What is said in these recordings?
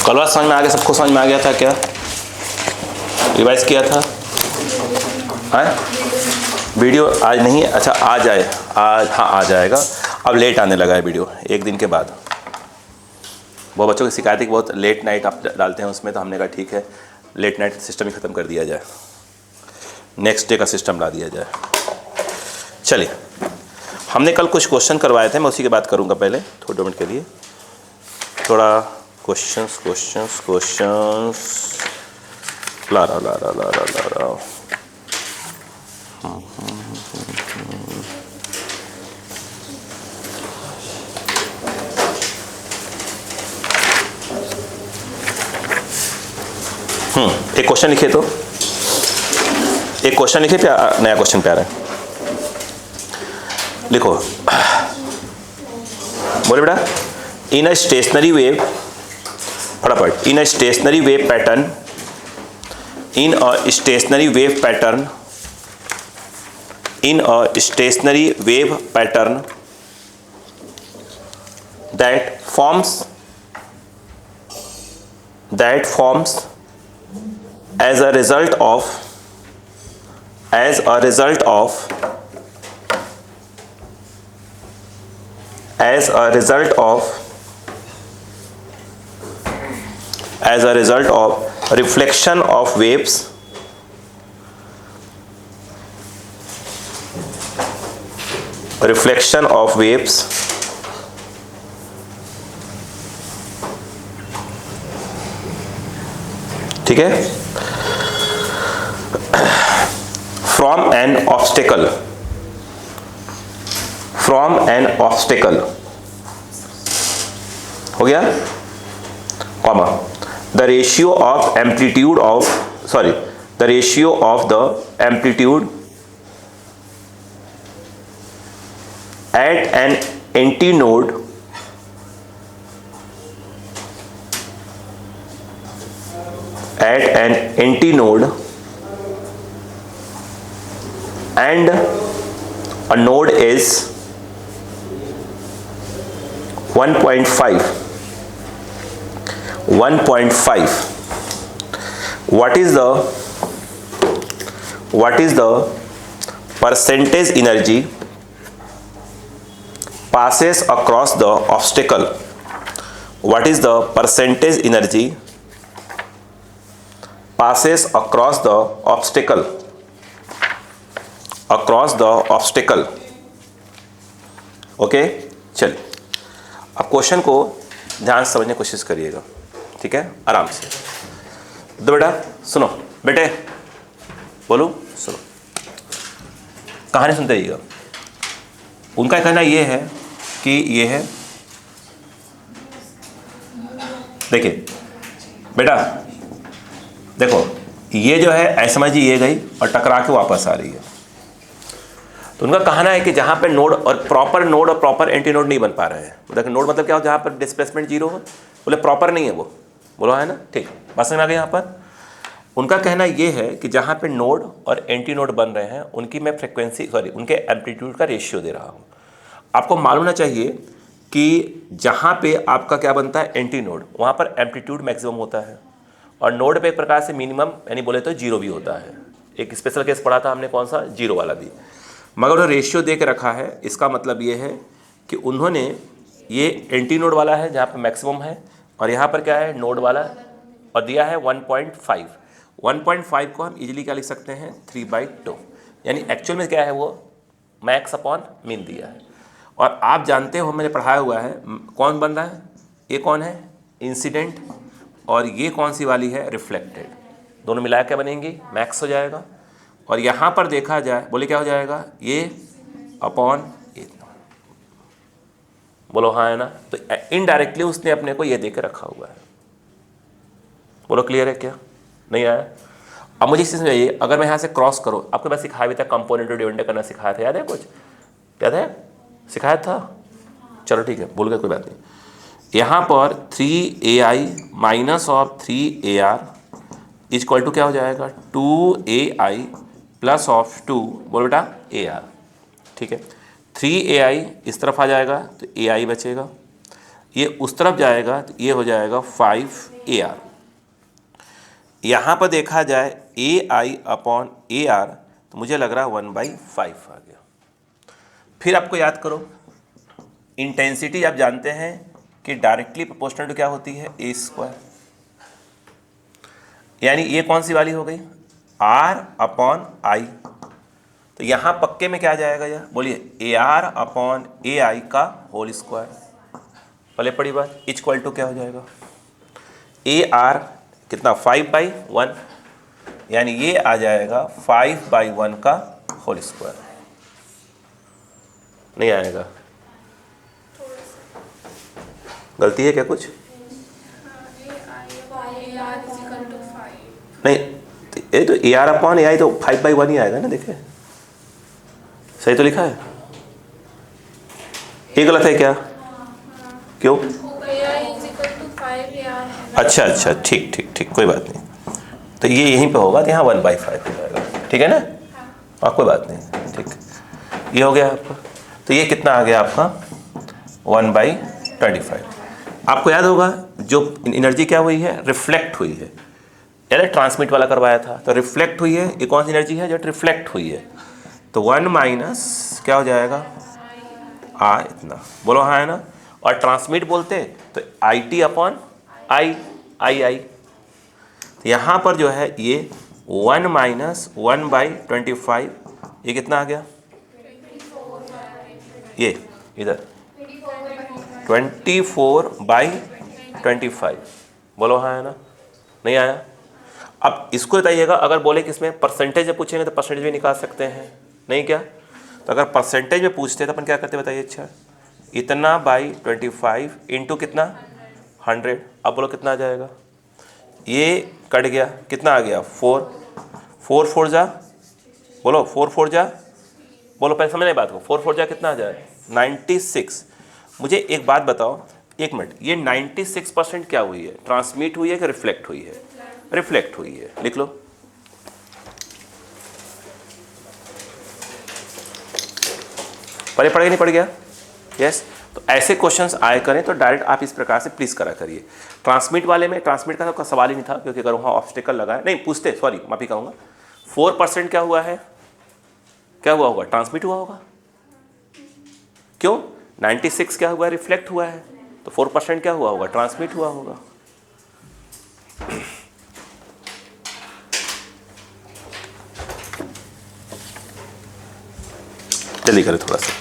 कल बात समझ में आ गया, सबको समझ में आ गया था क्या? रिवाइज किया था? है वीडियो आज नहीं है? अच्छा आ जाए आज, हाँ आ जाएगा। अब लेट आने लगा है वीडियो एक दिन के बाद। वो बच्चों की शिकायत है कि बहुत लेट नाइट आप डालते हैं उसमें, तो हमने कहा ठीक है लेट नाइट सिस्टम ही ख़त्म कर दिया जाए, नेक्स्ट डे का सिस्टम ला दिया जाए। चलिए, हमने कल कुछ क्वेश्चन करवाए थे, मैं उसी की बात करूंगा पहले थोड़े 2 मिनट के लिए। थोड़ा क्वेश्चंस ला रहा। एक क्वेश्चन लिखे, तो एक क्वेश्चन लिखे, नया क्वेश्चन प्यारा है, लिखो। बोले बेटा, इन अ स्टेशनरी वेव, फटाफट, in a stationary wave pattern, in a stationary wave pattern, in a stationary wave pattern that forms as a result of as a result of reflection of waves, ठीक है, from an obstacle, हो गया, comma, the ratio of the amplitude at an antinode and a node is 1.5. What is the percentage energy passes across the obstacle? What is the percentage energy passes across the obstacle? Okay, चलिए अब question को ध्यान से समझने की कोशिश करिएगा, ठीक है, आराम से। तो बेटा सुनो, बेटे बोलो, सुनो, कहानी सुनते रहिएगा। उनका कहना ये है कि ये है, देखिए बेटा, देखो ये जो है ऐसे समझिए ये गई और टकरा के वापस आ रही है। तो उनका कहना है कि जहाँ पे नोड और प्रॉपर एंटी नोड नहीं बन पा रहे हैं। देखो नोड मतलब क्या हो, जहाँ पर डिस्प्लेसमेंट जीरो हो, बोले प्रॉपर नहीं है वो, बोलो है ना, ठीक, बात समझ में आ गई। यहाँ पर उनका कहना ये है कि जहाँ पे नोड और एंटी नोड बन रहे हैं उनकी मैं उनके एम्पलीट्यूड का रेशियो दे रहा हूँ। आपको मालूम होना चाहिए कि जहाँ पे आपका क्या बनता है एंटी नोड, वहाँ पर एम्पलीट्यूड मैक्सिमम होता है और नोड पे एक प्रकार से मिनिमम यानी बोले तो जीरो भी होता है। एक स्पेशल केस पढ़ा था हमने, कौन सा, जीरो वाला भी, मगर उन्होंने रेशियो दे के रखा है। इसका मतलब ये है कि उन्होंने ये एंटी नोड वाला है जहाँ पे मैक्सिमम है और यहाँ पर क्या है नोड वाला, और दिया है 1.5। 1.5 को हम इजीली क्या लिख सकते हैं, 3/2, यानी एक्चुअल में क्या है वो मैक्स अपॉन मीन दिया है। और आप जानते हो मैंने पढ़ाया हुआ है कौन बन रहा है, ये कौन है इंसिडेंट और ये कौन सी वाली है रिफ्लेक्टेड, दोनों मिला के बनेंगी, मैक्स हो जाएगा। और यहाँ पर देखा जाए, बोले क्या हो जाएगा, ये अपॉन ये, बोलो हाँ है ना। तो इनडायरेक्टली उसने अपने को ये दे के रखा हुआ है, बोलो क्लियर है क्या, नहीं आया? अब मुझे इस चीज़ में चाहिए, अगर मैं यहाँ से क्रॉस करूँ, आपको मैं सिखाया भी था कंपोनेंट डिवाइड करना, सिखाया था, याद है कुछ, याद है, सिखाया था, चलो ठीक है, भूल गए कोई बात नहीं। यहाँ पर 3ai minus of 3ar is equal to क्या हो जाएगा, 2ai प्लस ऑफ 2, बोलो बेटा ar, ठीक है। 3ai इस तरफ आ जाएगा तो ai बचेगा, ये उस तरफ जाएगा तो ये हो जाएगा 5AR। यहाँ पर देखा जाए AI/AR तो मुझे लग रहा है 1/5 आ गया। फिर आपको याद करो, इंटेंसिटी आप जानते हैं कि डायरेक्टली प्रोपोर्शनल टू क्या होती है, A²। यानी ये कौन सी वाली हो गई, R/I। तो यहाँ पक्के में क्या आ जाएगा यार, बोलिए AR/AI का होल स्क्वायर। पहले पड़ी बात, इक्वल टू क्या हो जाएगा, AR कितना 5/1, यानी ये आ जाएगा 5/1 का होल स्क्वायर। नहीं आएगा, गलती है क्या कुछ? नहीं, ये तो AR/AI तो 5/1 ही आएगा ना। देखे सही तो लिखा है, ये गलत है क्या? क्यों? अच्छा अच्छा, ठीक ठीक ठीक, कोई बात नहीं। तो ये यहीं पे होगा तो यहाँ 1/5 हो जाएगा, ठीक है ना? हाँ कोई बात नहीं, ठीक। ये हो गया आपका। तो ये कितना आ गया आपका 1/25। आपको याद होगा जो एनर्जी क्या हुई है, रिफ्लेक्ट हुई है। यानी ट्रांसमिट वाला करवाया था, तो रिफ्लेक्ट हुई है, ये कौन सी एनर्जी है जो रिफ्लेक्ट हुई है। तो 1 माइनस क्या हो जाएगा, आ इतना, बोलो हाँ है ना। और ट्रांसमिट बोलते तो IT/I। तो यहाँ पर जो है ये 1 माइनस 1/25, ये कितना आ गया, ये इधर 24/25, बोलो हाँ है ना। नहीं आया? अब इसको बताइएगा, अगर बोले कि इसमें परसेंटेज में पूछेंगे तो परसेंटेज भी निकाल सकते हैं, नहीं क्या? तो अगर परसेंटेज में पूछते तो अपन क्या करते बताइए। अच्छा, इतना बाई 25 इंटू कितना 100। अब बोलो कितना आ जाएगा, ये कट गया, कितना आ गया 4 4 जा, बोलो 4 जा, बोलो पहले समझने बात को, 4 जा कितना आ जाए 96। मुझे एक बात बताओ, एक मिनट, ये 96% क्या हुई है, ट्रांसमिट हुई है कि रिफ्लेक्ट हुई है? रिफ्लेक्ट हुई है, लिख लो। पढ़े पढ़े नहीं पढ़ गया? यस। तो ऐसे क्वेश्चंस आए करें तो डायरेक्ट आप इस प्रकार से प्लीज करा करिए। ट्रांसमिट वाले में ट्रांसमिट का तो सवाल ही नहीं था, क्योंकि अगर वहाँ ऑब्स्टेकल लगा है, नहीं पूछते, सॉरी माफी कहूँगा। 4% क्या हुआ है, क्या हुआ होगा, ट्रांसमिट हुआ होगा। क्यों? 96 क्या हुआ है, रिफ्लेक्ट हुआ है। तो 4% क्या हुआ होगा, ट्रांसमिट हुआ होगा। जल्दी करें थोड़ा सा।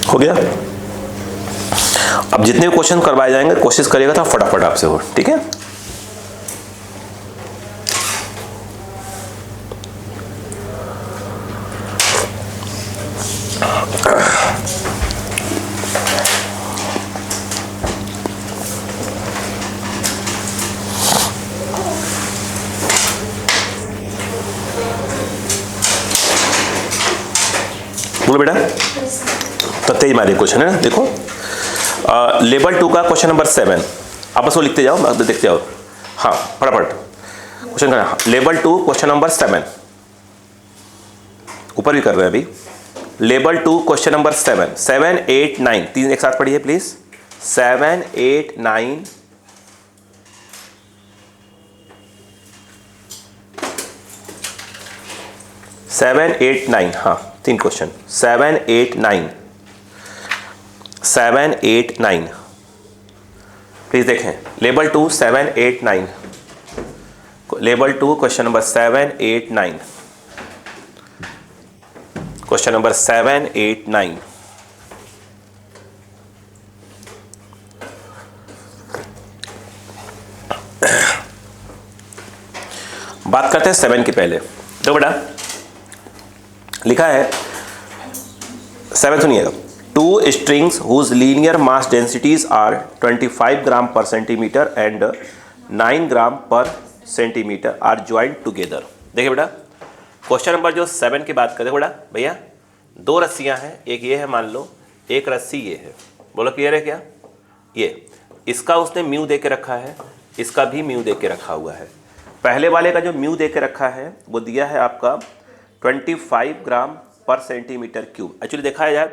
हो गया? अब जितने भी क्वेश्चन करवाए जाएंगे कोशिश करिएगा तो फटाफट आपसे हो, ठीक है? बोलो बेटा, तो तेज मारिए क्वेश्चन है ना। देखो लेवल 2 का क्वेश्चन नंबर 7, आप बस वो लिखते जाओ, देखते जाओ। हाँ फटाफट क्वेश्चन करना। लेवल 2 क्वेश्चन नंबर 7, ऊपर भी कर रहे हैं अभी। लेवल 2 क्वेश्चन नंबर 7, 7, 8, 9, तीन एक साथ पढ़िए प्लीज। 7, 8, 9, सेवन एट नाइन, हाँ तीन क्वेश्चन। 7, 8, 9, 7, 8, 9 प्लीज देखें। Level 2 7, 8, 9, level 2 question number 7, 8, 9, question number 7, 8, 9। बात करते हैं 7 के पहले। तो बेटा लिखा है 7 सुनिएगा, 2 strings whose linear mass densities are 25 ग्राम पर सेंटीमीटर एंड 9 ग्राम पर सेंटीमीटर आर ज्वाइंट टुगेदर। देखिए बेटा क्वेश्चन नंबर जो 7 की बात करें बेटा, भैया 2 रस्सियां हैं, एक ये है मान लो, एक रस्सी ये है, बोलो क्लियर है क्या? ये इसका उसने म्यू दे के रखा है, इसका भी म्यू दे के रखा हुआ है। पहले वाले का जो म्यू दे के रखा है वो दिया है आपका 25 ग्राम पर सेंटीमीटर क्यूब। एक्चुअली देखा जाए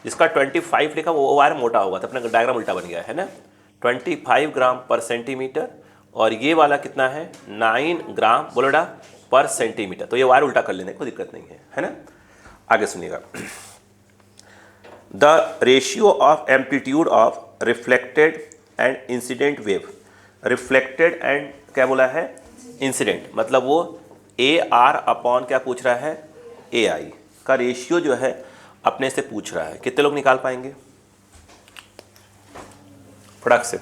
जिसका 25 लिखा वो वायर मोटा होगा, तो अपना डायग्राम उल्टा बन गया है ना, 25 ग्राम पर सेंटीमीटर, और ये वाला कितना है 9 ग्राम बोलोडा पर सेंटीमीटर। तो ये वायर उल्टा कर लेने कोई दिक्कत नहीं है ना। आगे सुनिएगा, the ratio of amplitude of reflected and incident wave, reflected and क्या बोला है इंसिडेंट, मतलब वो AR अपॉन क्या पूछ रहा है AI का रेशियो जो है अपने से पूछ रहा है। कितने लोग निकाल पाएंगे फटाक से?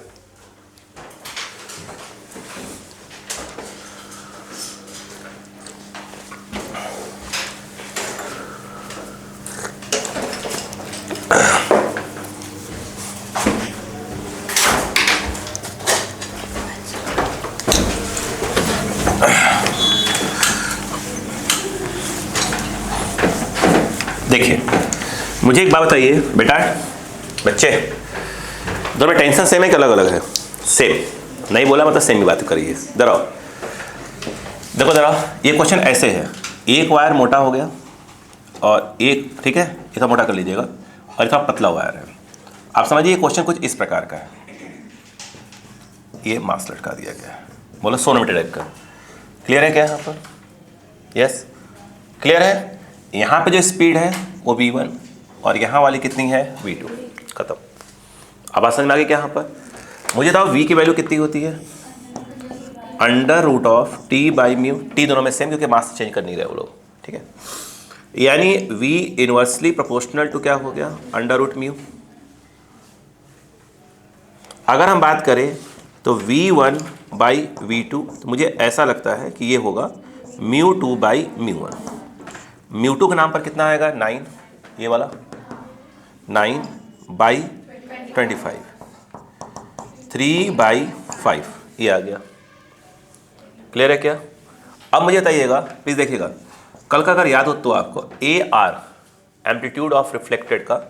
देखिए मुझे एक बात बताइए बेटा, बच्चे दोनों में टेंशन सेम है कि अलग अलग है? सेम। नहीं बोला मतलब सेम ही बात करिए। दराओ देखो जरा, ये क्वेश्चन ऐसे है, एक वायर मोटा हो गया और एक, ठीक है, इतना मोटा कर लीजिएगा, और इतना पतला वायर है। आप समझिए क्वेश्चन कुछ इस प्रकार का है, ये मास लटका दिया गया है, बोलो सोनोमीटर टाइप का। क्लियर है क्या यहाँ पर? यस क्लियर है। यहाँ पे जो स्पीड है वो V1 और यहाँ वाली कितनी है V2। खत्म। अब बात समझ में आ गई क्या? यहाँ पर मुझे बताओ V की वैल्यू कितनी होती है? Under root of T by mu. T दोनों में सेम क्योंकि मास चेंज कर नहीं रहे वो लोग, ठीक है। यानी V इनवर्सली प्रोपोर्शनल टू क्या हो गया अंडर रूट म्यू। अगर हम बात करें तो V1 बाई V2, तो मुझे ऐसा लगता है कि ये होगा μ2 बाई μ1। μ2 के नाम पर कितना आएगा 9, ये वाला 9 बाई 25, 3 बाई 5 ये आ गया। क्लियर है क्या? अब मुझे बताइएगा प्लीज़, देखिएगा कल का अगर याद हो तो आपको AR एम्पलीट्यूड ऑफ रिफ्लेक्टेड का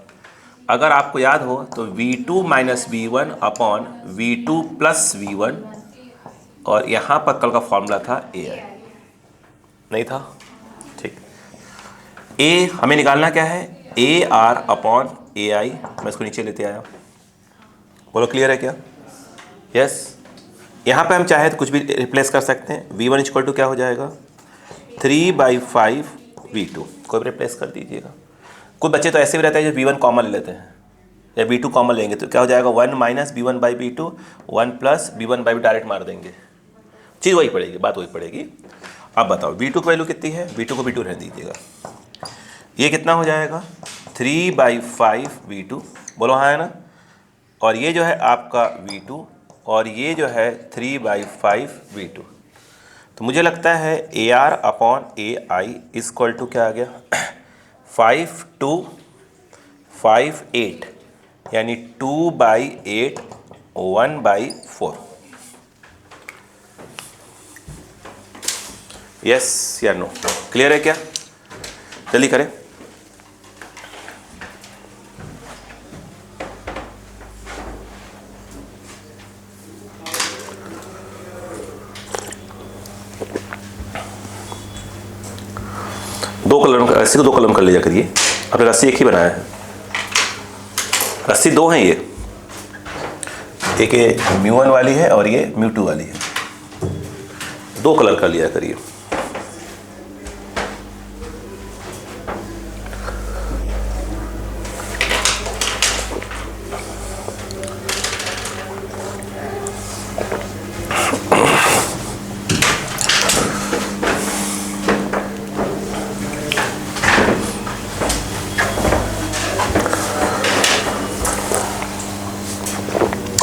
अगर आपको याद हो तो V2 minus V1 upon V2 plus V1, और यहाँ पर कल का फॉर्मूला था AI, नहीं था? ठीक। A हमें निकालना क्या है AR अपॉन AI। मैं इसको नीचे लेते आया, बोलो क्लियर है क्या? यस। यहाँ पे हम चाहे तो कुछ भी रिप्लेस कर सकते हैं। V1 इक्वल टू क्या हो जाएगा 3/5 V2, कोई भी रिप्लेस कर दीजिएगा। कुछ बच्चे तो ऐसे भी रहते हैं जो V1 कॉमन ले लेते हैं या V2 कॉमन लेंगे तो क्या हो जाएगा 1 minus V1 by V2, 1 plus V1 by direct मार देंगे, चीज़ वही पड़ेगी, बात वही पड़ेगी। अब बताओ V2 की वैल्यू कितनी है? V2 को V2 रहने दीजिएगा, ये कितना हो जाएगा 3/5 V2, बोलो हाँ है ना। और ये जो है आपका V2 और ये जो है 3/5 V2। तो मुझे लगता है AR upon AI equal to क्या आ गया 5 2 5 8, यानी 2/8 1/4। यस या नो? क्लियर है क्या? जल्दी करें। दो कलम, रस्सी को 2 कलम कर लिया करिए। आपने रस्सी एक ही बनाया है, रस्सी 2 हैं, ये एक μ1 वाली है और ये μ2 वाली है, 2 कलर कर लिया करिए।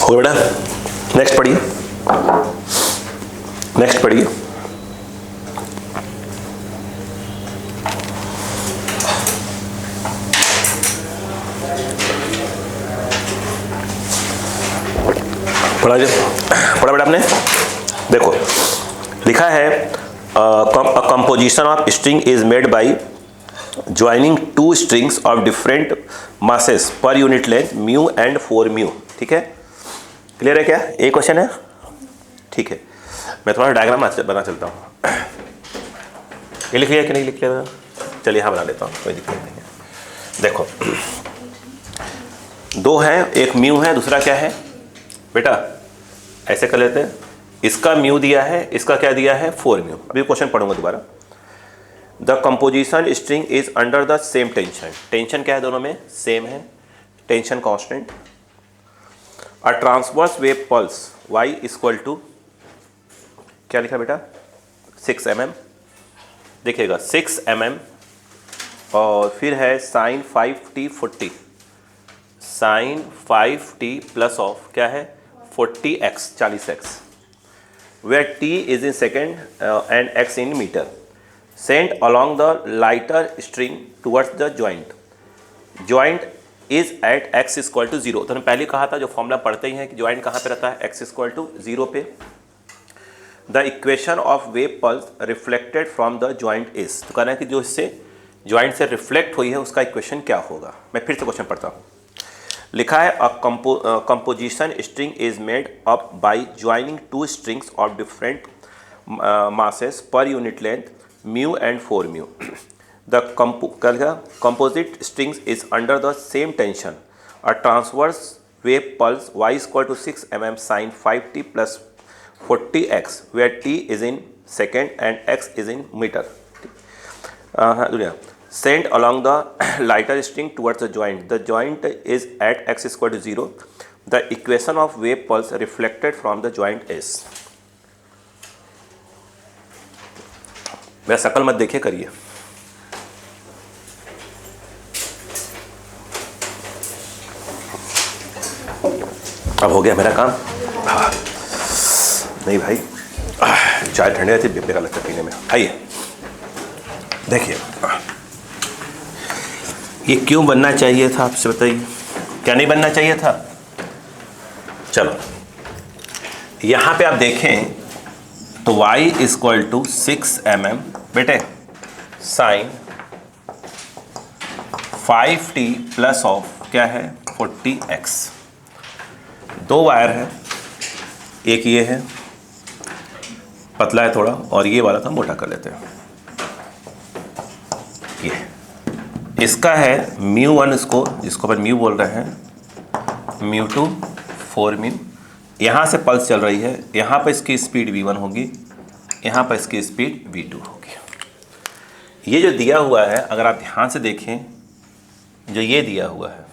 हो बेटा, नेक्स्ट पढ़िए, नेक्स्ट पढ़िए। पढ़ा बेटा आपने? देखो लिखा है composition of string is made by joining two strings of different masses per unit length mu and 4 mu. ठीक है, क्लियर है क्या? एक क्वेश्चन है, ठीक है। मैं थोड़ा डायग्राम बना चलता हूँ। ये लिख लिया कि नहीं लिख लिया? चलिए हाँ बना लेता हूँ, कोई दिक्कत नहीं है। देखो दो हैं, एक म्यू है, दूसरा क्या है बेटा? ऐसे कर लेते हैं, इसका म्यू दिया है, इसका क्या दिया है? 4 म्यू। अभी क्वेश्चन पढ़ूंगा दोबारा। The composition string is under the same tension. Tension क्या है? दोनों में सेम है, tension constant. A transverse wave pulse y equal to क्या लिखा बेटा? 6 mm। देखिएगा 6 mm और फिर है sign 5t 40, sign 5t plus of क्या है? 40x 40x, where t is in second and x in meter, sent along the lighter string towards the joint. Joint is at x equal to 0। तो हमने पहले कहा था, जो formula पढ़ते ही हैं कि ज्वाइंट कहाँ पे रहता है? x equal to 0 पे। The equation of wave pulse reflected from the joint is, तो कहना है कि जो इससे ज्वाइंट से रिफ्लेक्ट हुई है उसका इक्वेशन क्या होगा। मैं फिर से क्वेश्चन पढ़ता हूँ। लिखा है अ composition string is made up by joining two strings of different masses per unit length mu and 4 mu. The composite strings is under the same tension. A transverse wave pulse y equal to 6 mm sin 5t plus 40x, where t is in second and x is in meter, sent along the lighter string towards the joint. The joint is at x equal to 0. The equation of wave pulse reflected from the joint is। मेरा शकल मत देखिए, करिए। अब हो गया मेरा काम? नहीं भाई, चाय ठंडी रहती है, बेकार लगता है पीने में। आइए देखिए, ये क्यों बनना चाहिए था आपसे बताइए? क्या नहीं बनना चाहिए था? चलो यहाँ पे आप देखें तो y इक्वल टू 6 mm बेटे साइन 5t प्लस ऑफ क्या है? 40x। दो वायर है, एक ये है पतला है थोड़ा, और ये वाला था मोटा कर लेते हैं। ये इसका है μ1, इसको जिसको अपन म्यू बोल रहे हैं, μ2 4 म्यू। यहाँ से पल्स चल रही है, यहाँ पर इसकी स्पीड v1 होगी, यहाँ पर इसकी स्पीड v2 होगी। ये जो दिया हुआ है, अगर आप ध्यान से देखें, जो ये दिया हुआ है,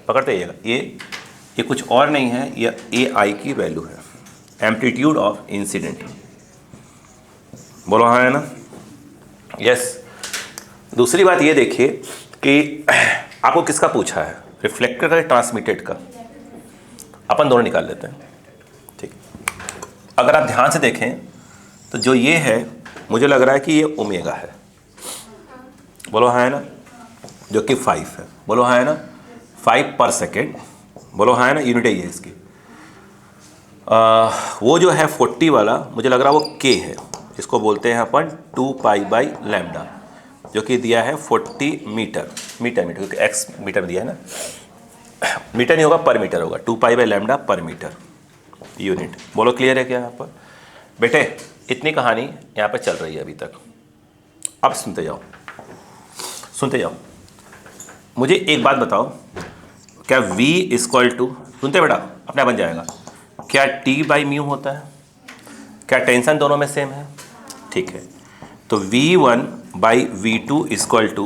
पकड़ते रहिएगा, ये कुछ और नहीं है, ये AI की वैल्यू है, एम्पलीट्यूड ऑफ इंसिडेंट। बोलो हाँ है ना? यस। दूसरी बात ये देखिए कि आपको किसका पूछा है? रिफ्लेक्टर का, ट्रांसमिटेड का? अपन दोनों निकाल लेते हैं, ठीक। अगर आप ध्यान से देखें तो जो ये है, मुझे लग रहा है कि ये ओमेगा है। बोलो हाँ है ना? जो कि 5 है। बोलो हाँ है ना? 5 पर सेकेंड। बोलो हाँ है ना? यूनिट है ये इसकी। वो जो है 40 वाला, मुझे लग रहा है वो k है, जिसको बोलते हैं अपन 2 पाई बाई लैम्डा, जो कि दिया है 40 मीटर, क्योंकि x मीटर में दिया है ना, मीटर नहीं होगा, पर मीटर होगा, 2 पाई बाई लैम्डा पर मीटर यूनिट। बोलो क्लियर है क्या यहाँ पर? बेटे इतनी कहानी यहाँ पर चल रही है अभी तक। अब सुनते जाओ। मुझे एक बात बताओ, क्या v इक्वल टू, सुनते बेटा अपना बन जाएगा, क्या t बाई म्यू होता है? क्या टेंशन दोनों में सेम है? ठीक है, तो v1 by v2 equal to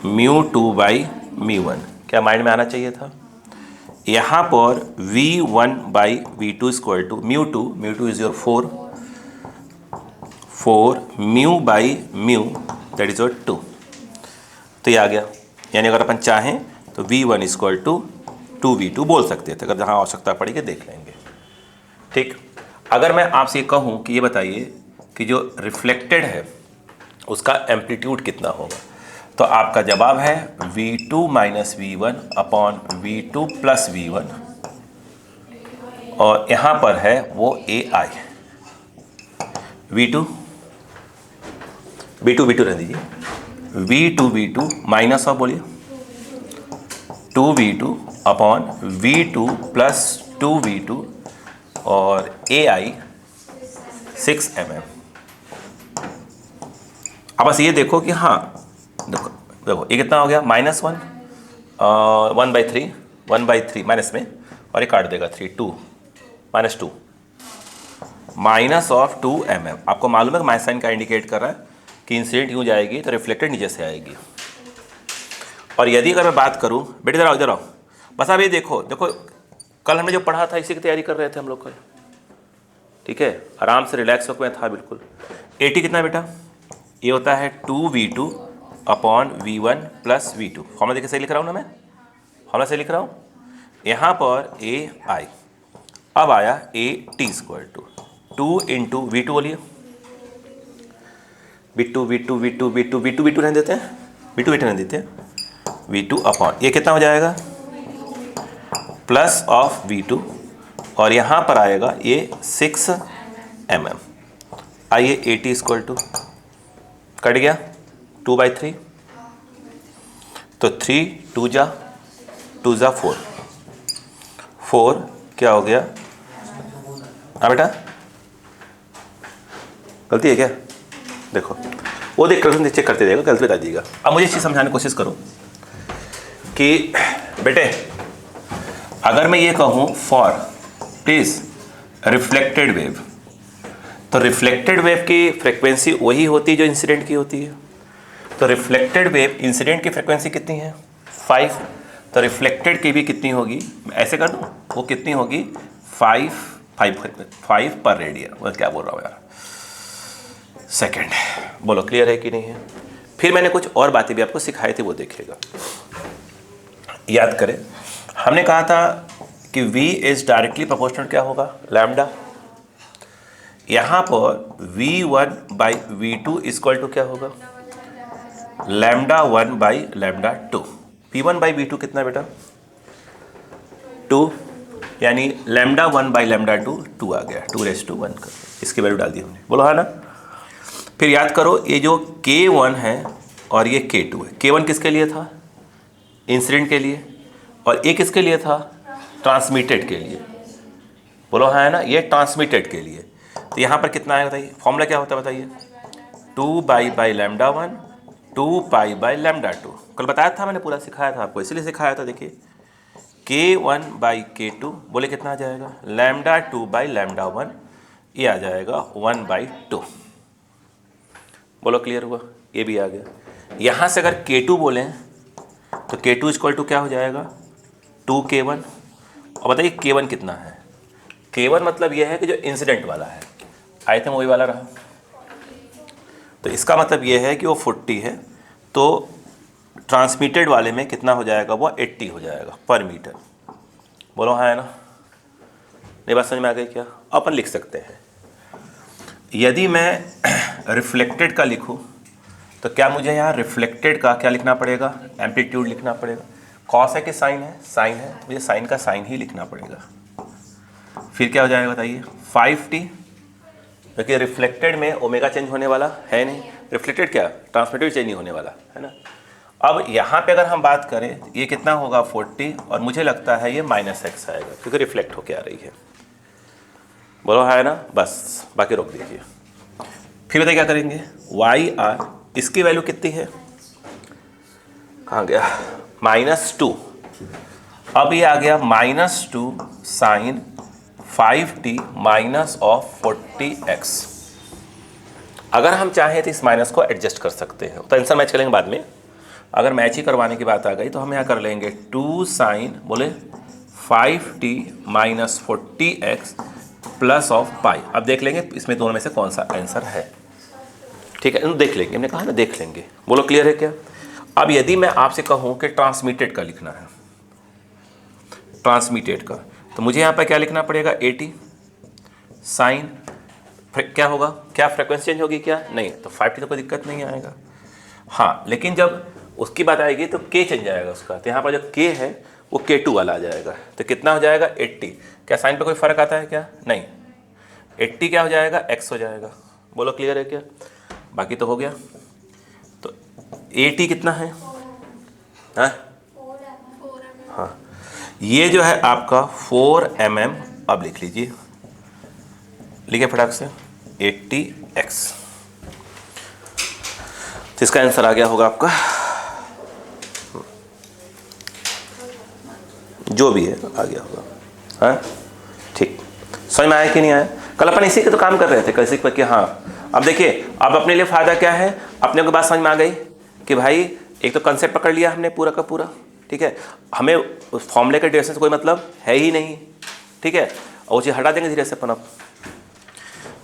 μ2 by μ1। क्या माइंड में आना चाहिए था? यहाँ पर v1 by v2 equal to μ2 is your 4 mu by mu, that is your 2। तो ये आ गया, यानी अगर अपन चाहें तो v1 इक्वल टू 2v2 बोल सकते थे, अगर जहाँ आवश्यकता पड़ेगी देख लेंगे, ठीक। अगर मैं आपसे कहूँ कि ये बताइए कि जो रिफ्लेक्टेड है उसका एम्पलीट्यूड कितना होगा, तो आपका जवाब है v2 minus v1 upon v2 plus v1। और यहाँ पर है वो AI, V2 रहने दीजिए, V2 माइनस ऑफ बोलिए 2V2 upon V2 plus 2V2 और AI 6 mm। अब बस ये देखो कि हाँ, देखो ये कितना हो गया, -1 1/3 माइनस में, और ये काट देगा 3 2 -2 माइनस ऑफ 2 mm। आपको मालूम है कि माइनस साइन का इंडिकेट कर रहा है कि इंसिडेंट यूँ जाएगी तो रिफ्लेक्टेड नीचे से आएगी। और यदि अगर मैं बात करूँ, बेटे इधर आओ, बस आप ये देखो कल हमने जो पढ़ा था इसी की तैयारी कर रहे थे हम लोग कल, ठीक है, आराम से रिलैक्स होकर मैं था बिल्कुल। 80 कितना बेटा, ये होता है 2V2 upon V1 plus V2। Formula देखिए सही लिख रहा हूँ ना मैं, फॉर्मूला सही लिख रहा हूँ। यहाँ पर AI अब आया AT² 2 इंटू V2 बोलिए, V2 रहने देते हैं, V2 रहने देते हैं, V2 अपॉन ये कितना हो जाएगा प्लस ऑफ V2, और यहाँ पर आएगा ये 6 mm। आइए AT² कट गया 2/3, तो 3 2 जा 4 क्या हो गया, हाँ बेटा गलती है क्या, देखो वो देख कर चेक करते रहेगा, गलती बता दीजिएगा। अब मुझे इस चीज़ समझाने की कोशिश करो कि बेटे अगर मैं ये कहूँ फॉर प्लीज रिफ्लेक्टेड वेव, तो रिफ्लेक्टेड वेव की फ्रिक्वेंसी वही होती है जो इंसिडेंट की होती है। तो रिफ्लेक्टेड वेव इंसिडेंट की फ्रिक्वेंसी कितनी है 5, तो रिफ्लेक्टेड की भी कितनी होगी, ऐसे कर दूँ, वो कितनी होगी 5 पर रेडियन। वो क्या बोल रहा हूँ यार, सेकेंड। बोलो क्लियर है कि नहीं है। फिर मैंने कुछ और बातें भी आपको सिखाई थी, वो देखिएगा, याद करें। हमने कहा था कि V इज डायरेक्टली प्रोपोर्शनल क्या होगा, लैम्डा। यहाँ पर V1/V2 इक्वल टू क्या होगा, λ1/λ2। P1/V2 कितना बेटा 2, यानी λ1/λ2 2 आ गया, 2⁻1 कर, इसकी वैल्यू डाल दी हमने, बोलो है ना। फिर याद करो ये जो K1 है और ये K2 है, K1 किसके लिए था, इंसिडेंट के लिए, और ये किसके लिए था, ट्रांसमिटेड के लिए, बोलो है ना, ये ट्रांसमिटेड के लिए। तो यहाँ पर कितना है बताइए, फॉर्मूला क्या होता है बताइए, 2π/λ1 2π/λ2। कल बताया था मैंने, पूरा सिखाया था आपको, इसलिए सिखाया था। देखिए K1/K2 बोले कितना आ जाएगा, λ2/λ1, ये आ जाएगा 1/2। बोलो क्लियर हुआ, ये भी आ गया। यहाँ से अगर K2 बोलें तो K2 इक्वल टू क्या हो जाएगा 2K1। और बताइए K1 कितना है, K1 मतलब यह है कि जो इंसिडेंट वाला है, आए थे वही वाला रहा, तो इसका मतलब यह है कि वो 40 है, तो ट्रांसमिटेड वाले में कितना हो जाएगा, वो 80 हो जाएगा पर मीटर। बोलो हाँ है ना, नहीं बात समझ में आ गई क्या। अपन लिख सकते हैं, यदि मैं रिफ्लेक्टेड का लिखूं तो क्या मुझे यहाँ रिफ्लेक्टेड का क्या लिखना पड़ेगा, एम्पलीट्यूड लिखना पड़ेगा। कॉस है कि साइन है, साइन है, मुझे साइन का साइन ही लिखना पड़ेगा। फिर क्या हो जाएगा बताइए 5t, क्योंकि रिफ्लेक्टेड में ओमेगा चेंज होने वाला है नहीं, रिफ्लेक्टेड क्या ट्रांसमिटेड चेंज नहीं होने वाला है ना। अब यहाँ पे अगर हम बात करें ये कितना होगा 40, और मुझे लगता है ये -x आएगा क्योंकि रिफ्लेक्ट होके आ रही है। बोलो है ना, बस बाकी रोक दीजिए। फिर बताइए क्या करेंगे, YR इसकी वैल्यू कितनी है, कहाँ गया, -2। अब ये आ गया -2 sign 5t minus of 40x। अगर हम चाहें तो इस माइनस को एडजस्ट कर सकते हैं, तो आंसर मैच करेंगे बाद में। अगर मैच ही करवाने की बात आ गई तो हम यहाँ कर लेंगे 2 साइन बोले 5t minus 40x plus of पाई। अब देख लेंगे इसमें दोनों में से कौन सा आंसर है, ठीक है, देख लेंगे, हमने कहा ना देख लेंगे। बोलो क्लियर है क्या। अब यदि मैं आपसे कहूँ कि ट्रांसमिटेड का लिखना है, ट्रांसमिटेड का, तो मुझे यहाँ पर क्या लिखना पड़ेगा 80 साइन क्या होगा, क्या फ्रिक्वेंसी चेंज होगी क्या, नहीं, तो 5t तो कोई दिक्कत नहीं आएगा। हाँ लेकिन जब उसकी बात आएगी तो k चेंज आएगा उसका, तो यहाँ पर जो k है वो K2 वाला आ जाएगा। तो कितना हो जाएगा 80। क्या साइन पे कोई फ़र्क आता है क्या? नहीं, 80 क्या हो जाएगा x हो जाएगा। बोलो क्लियर है क्या? बाकी तो हो गया। तो 80 कितना है? हाँ हाँ, ये जो है आपका 4 mm, अब लिख लीजिए, लिखे फटाक से 80x। तो इसका आंसर आ गया होगा आपका, जो भी है आ गया होगा। हाँ ठीक, समझ में आया कि नहीं आया? कल अपन इसी के तो काम कर रहे थे, कैसे पर कि हाँ, अब देखिए अब अपने लिए फ़ायदा क्या है, अपने को बात समझ में आ गई कि भाई एक तो कंसेप्ट पकड़ लिया हमने पूरा का पूरा, ठीक है, हमें उस फॉर्मूले के डेरिवेशन से कोई मतलब है ही नहीं, ठीक है, और वो चीज़ हटा देंगे धीरे से अपन। अब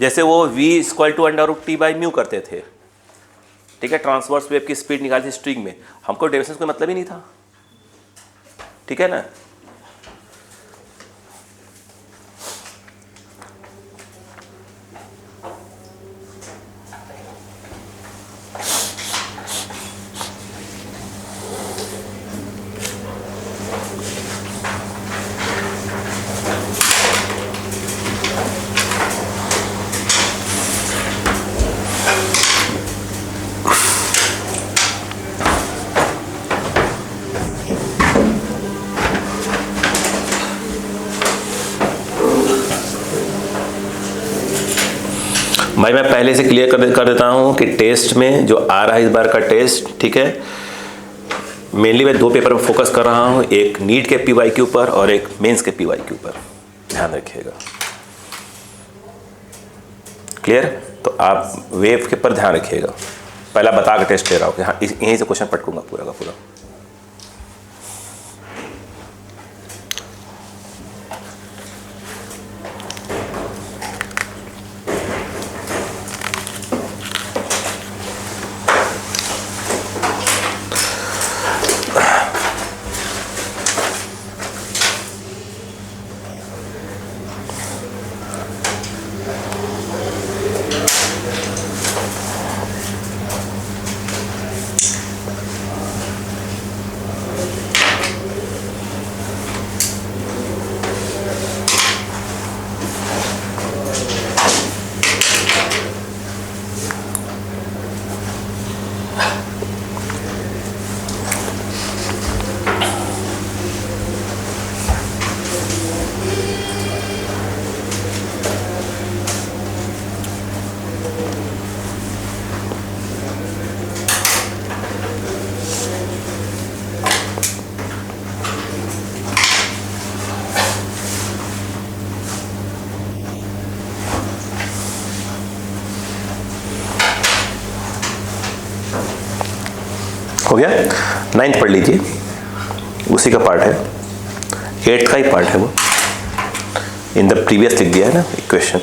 जैसे वो v=√T/μ करते थे, ठीक है, ट्रांसवर्स वेव की स्पीड निकाली थी स्ट्रिंग में, हमको डेरिवेशन से कोई मतलब ही नहीं था, ठीक है ना। भाई मैं पहले से क्लियर कर देता हूँ कि टेस्ट में जो आ रहा है इस बार का टेस्ट, ठीक है, मेनली मैं 2 पेपर पर फोकस कर रहा हूँ, एक नीट के PY के ऊपर और एक मेंस के PY के ऊपर, ध्यान रखिएगा, क्लियर। तो आप वेव के ऊपर ध्यान रखिएगा, पहला बता के टेस्ट ले रहा हूँ कि हाँ यहीं से क्वेश्चन पटकूंगा पूरा का पूरा। हो गया, 9th पढ़ लीजिए, उसी का पार्ट है, 8th का ही पार्ट है वो, इन द प्रीवियस लिख दिया है ना इक्वेशन।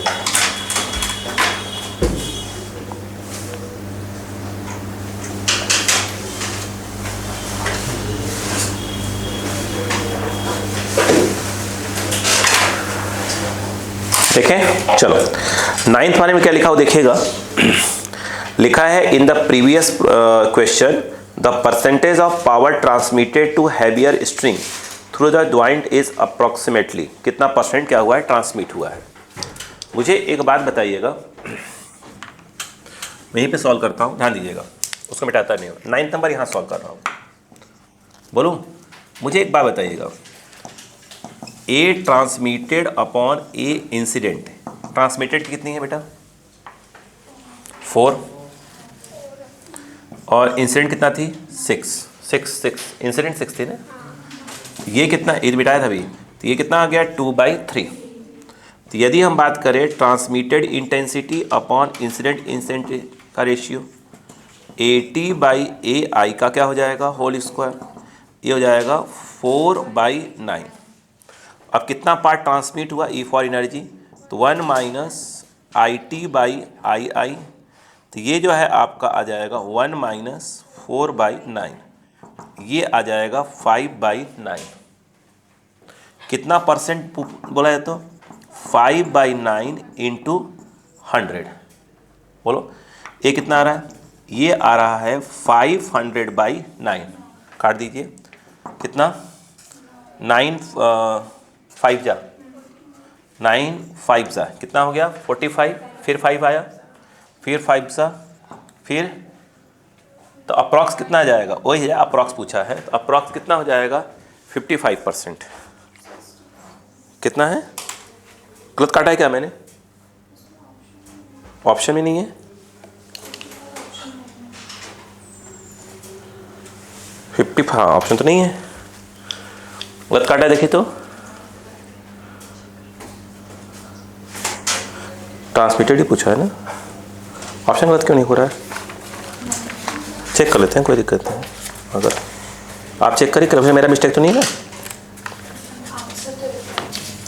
देखें, चलो 9th वाले में क्या लिखा हो देखिएगा, लिखा है in the previous question the percentage of power transmitted to heavier string through the joint is approximately, कितना परसेंट क्या हुआ है, ट्रांसमिट हुआ है। मुझे एक बात बताइएगा, मैं यहीं पे सॉल्व करता हूँ, ध्यान दीजिएगा, उसको मिटाता नहीं हूँ, 9th नंबर यहाँ सॉल्व कर रहा हूँ। बोलूँ, मुझे एक बात बताइएगा, ए ट्रांसमिटेड अपॉन ए इंसिडेंट, ट्रांसमिटेड कितनी है बेटा 4, और इंसिडेंट कितना थी 6 इंसिडेंट 6 थी ना, ये कितना, ये बिटाया था अभी, तो ये कितना आ गया 2/3। तो यदि हम बात करें ट्रांसमिटेड इंटेंसिटी अपॉन इंसिडेंट का रेशियो, AT/AI का क्या हो जाएगा होल स्क्वायर, ये हो जाएगा 4/9। अब कितना पार्ट ट्रांसमिट हुआ E फॉर एनर्जी, तो 1 - IT/II, तो ये जो है आपका आ जाएगा 1 - 4/9, ये आ जाएगा 5/9। कितना परसेंट बोला है, तो 5/9 इंटू 100, बोलो ये कितना आ रहा है, ये आ रहा है 500/9, काट दीजिए, कितना 9 5 जा 9 5 जा कितना हो गया 45, फिर 5 आया, फिर 5 जा, फिर तो अप्रॉक्स कितना आ जाएगा, वही है अप्रॉक्स पूछा है, तो अप्रॉक्स कितना हो जाएगा 55%। कितना है, गलत काटा है क्या मैंने, ऑप्शन में नहीं है, 50, हाँ ऑप्शन तो नहीं है, गलत काटा है, देखिए तो ट्रांसमिटेड ही पूछा है ना, ऑप्शन गलत क्यों नहीं हो रहा है, चेक कर लेते हैं, कोई दिक्कत नहीं, अगर आप चेक करिए कभी मेरा मिस्टेक तो नहीं है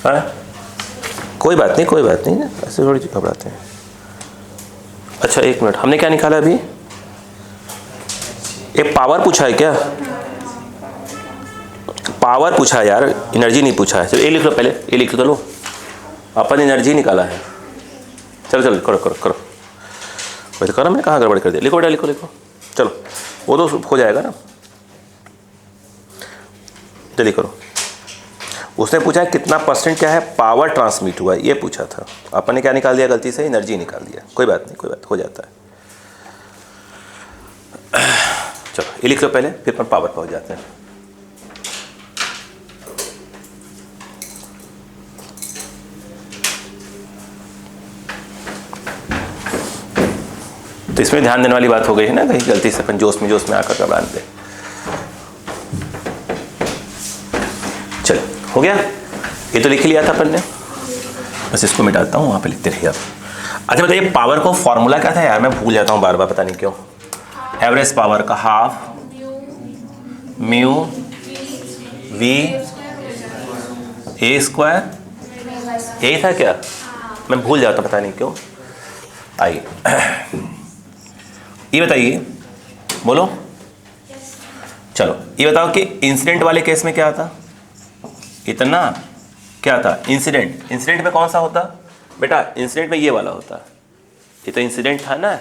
हाँ, कोई बात नहीं, कोई बात नहीं, ऐसे थोड़ी घबराते हैं। अच्छा एक मिनट, हमने क्या निकाला अभी, एक पावर पूछा है क्या, पावर पूछा है यार, एनर्जी नहीं पूछा है, चलो ये लिख लो पहले, ये लिख लो, अपन एनर्जी निकाला है, चलो चलो करो करो करो, वही तो करो, मैंने कहाँ गड़बड़ कर दिया, लिखो बेटा लिखो लिखो, चलो वो तो हो जाएगा ना, जल्दी करो। उसने पूछा है कितना परसेंट क्या है पावर ट्रांसमिट हुआ है, ये पूछा था, अपन ने क्या निकाल दिया गलती से, एनर्जी निकाल दिया, कोई बात नहीं, कोई बात, हो जाता है। चलो ये लिख लो पहले, फिर अपन पावर पहुंच जाते हैं। तो इसमें ध्यान देने वाली बात हो गई है ना, कहीं गलती से अपन जोश में आकर का बांधते। चलो हो गया, ये तो लिख ही लिया था अपन ने, बस इसको मिटाता हूँ, वहाँ पे लिखते रहिए आप। अच्छा बताइए पावर को फॉर्मूला क्या था यार, मैं भूल जाता हूँ बार बार, पता नहीं क्यों। एवरेज पावर का half mu V A square, यही था क्या, मैं भूल जाता हूँ पता नहीं क्यों। आइए ये बताइए, बोलो चलो ये बताओ कि इंसिडेंट वाले केस में क्या था, इतना क्या था इंसिडेंट, इंसिडेंट में कौन सा होता बेटा, इंसिडेंट में ये वाला होता, ये तो इंसिडेंट था ना,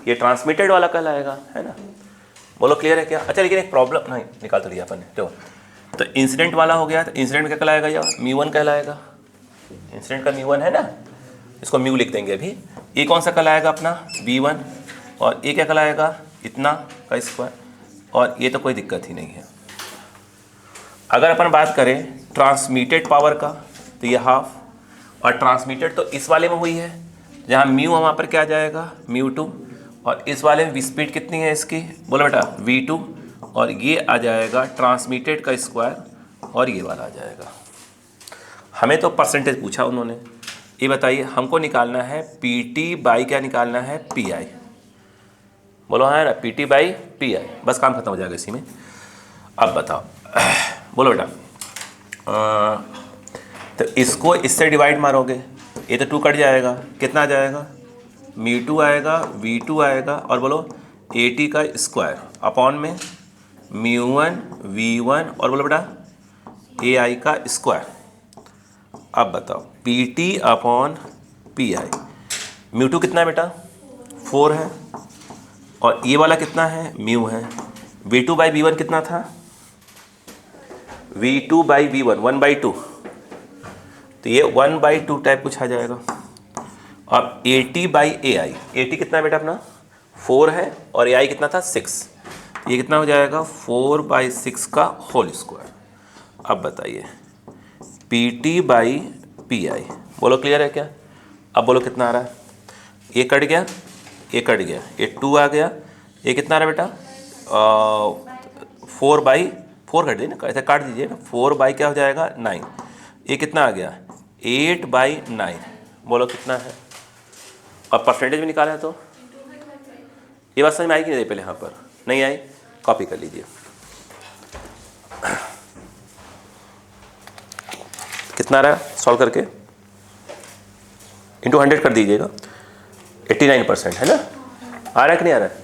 ये ट्रांसमिटेड वाला कहलाएगा, है ना, बोलो क्लियर है क्या। अच्छा लेकिन एक प्रॉब्लम, नहीं निकाल तो दिया अपन ने, तो इंसिडेंट वाला हो गया, तो इंसिडेंट क्या कहलाएगा, या μ1 कहलाएगा, इंसिडेंट का μ1 है ना, इसको म्यू लिख देंगे अभी। ये कौन सा कहलाएगा अपना v1, और ये क्या कहलाएगा इतना का स्क्वायर, और ये तो कोई दिक्कत ही नहीं है। अगर अपन बात करें ट्रांसमिटेड पावर का, तो ये हाफ, और ट्रांसमिटेड तो इस वाले में हुई है, जहाँ म्यू वहाँ पर क्या आ जाएगा μ2, और इस वाले में स्पीड कितनी है इसकी, बोलो बेटा v2, और ये आ जाएगा ट्रांसमिटेड का स्क्वायर, और ये वाला आ जाएगा। हमें तो परसेंटेज पूछा उन्होंने, ये बताइए हमको निकालना है PT बाई क्या निकालना है PI, बोलो हाँ ना PT बाई PI, बस काम खत्म हो जाएगा इसी में। अब बताओ बोलो बेटा, तो इसको इससे डिवाइड मारोगे, ये तो 2 कट जाएगा, कितना आ जाएगा μ2 आएगा, v2 आएगा, और बोलो AT का स्क्वायर अपॉन में μ1 v1, और बोलो बेटा AI का स्क्वायर। अब बताओ PT अपॉन PI, μ2 कितना है बेटा 4 है, और ये वाला कितना है म्यू है, v2 बाई v1 कितना था, v2 बाई v1 1/2, तो ये 1/2 टाइप कुछ आ जाएगा। अब AT बाई AI, AT कितना है बेटा अपना 4 है, और AI कितना था 6, ये कितना हो जाएगा 4/6 का होल स्क्वायर। अब बताइए PT बाई PI, बोलो क्लियर है क्या। अब बोलो कितना आ रहा है, ये कट गया, ये कट गया, ये 2 आ गया, ये कितना आ रहा है बेटा 4/4 कट दीजिए ना, ऐसे काट दीजिए ना, 4 क्या हो जाएगा 9, ये कितना आ गया 8/9, बोलो कितना है। और परसेंटेज भी निकाला है, तो ये बात समझ में आई कि नहीं पहले, यहाँ पर नहीं आई, कॉपी कर लीजिए। कितना आ रहा है सॉल्व करके, इंटू 100 कर दीजिएगा, 89% है ना, आ रहा है कि नहीं आ रहा है,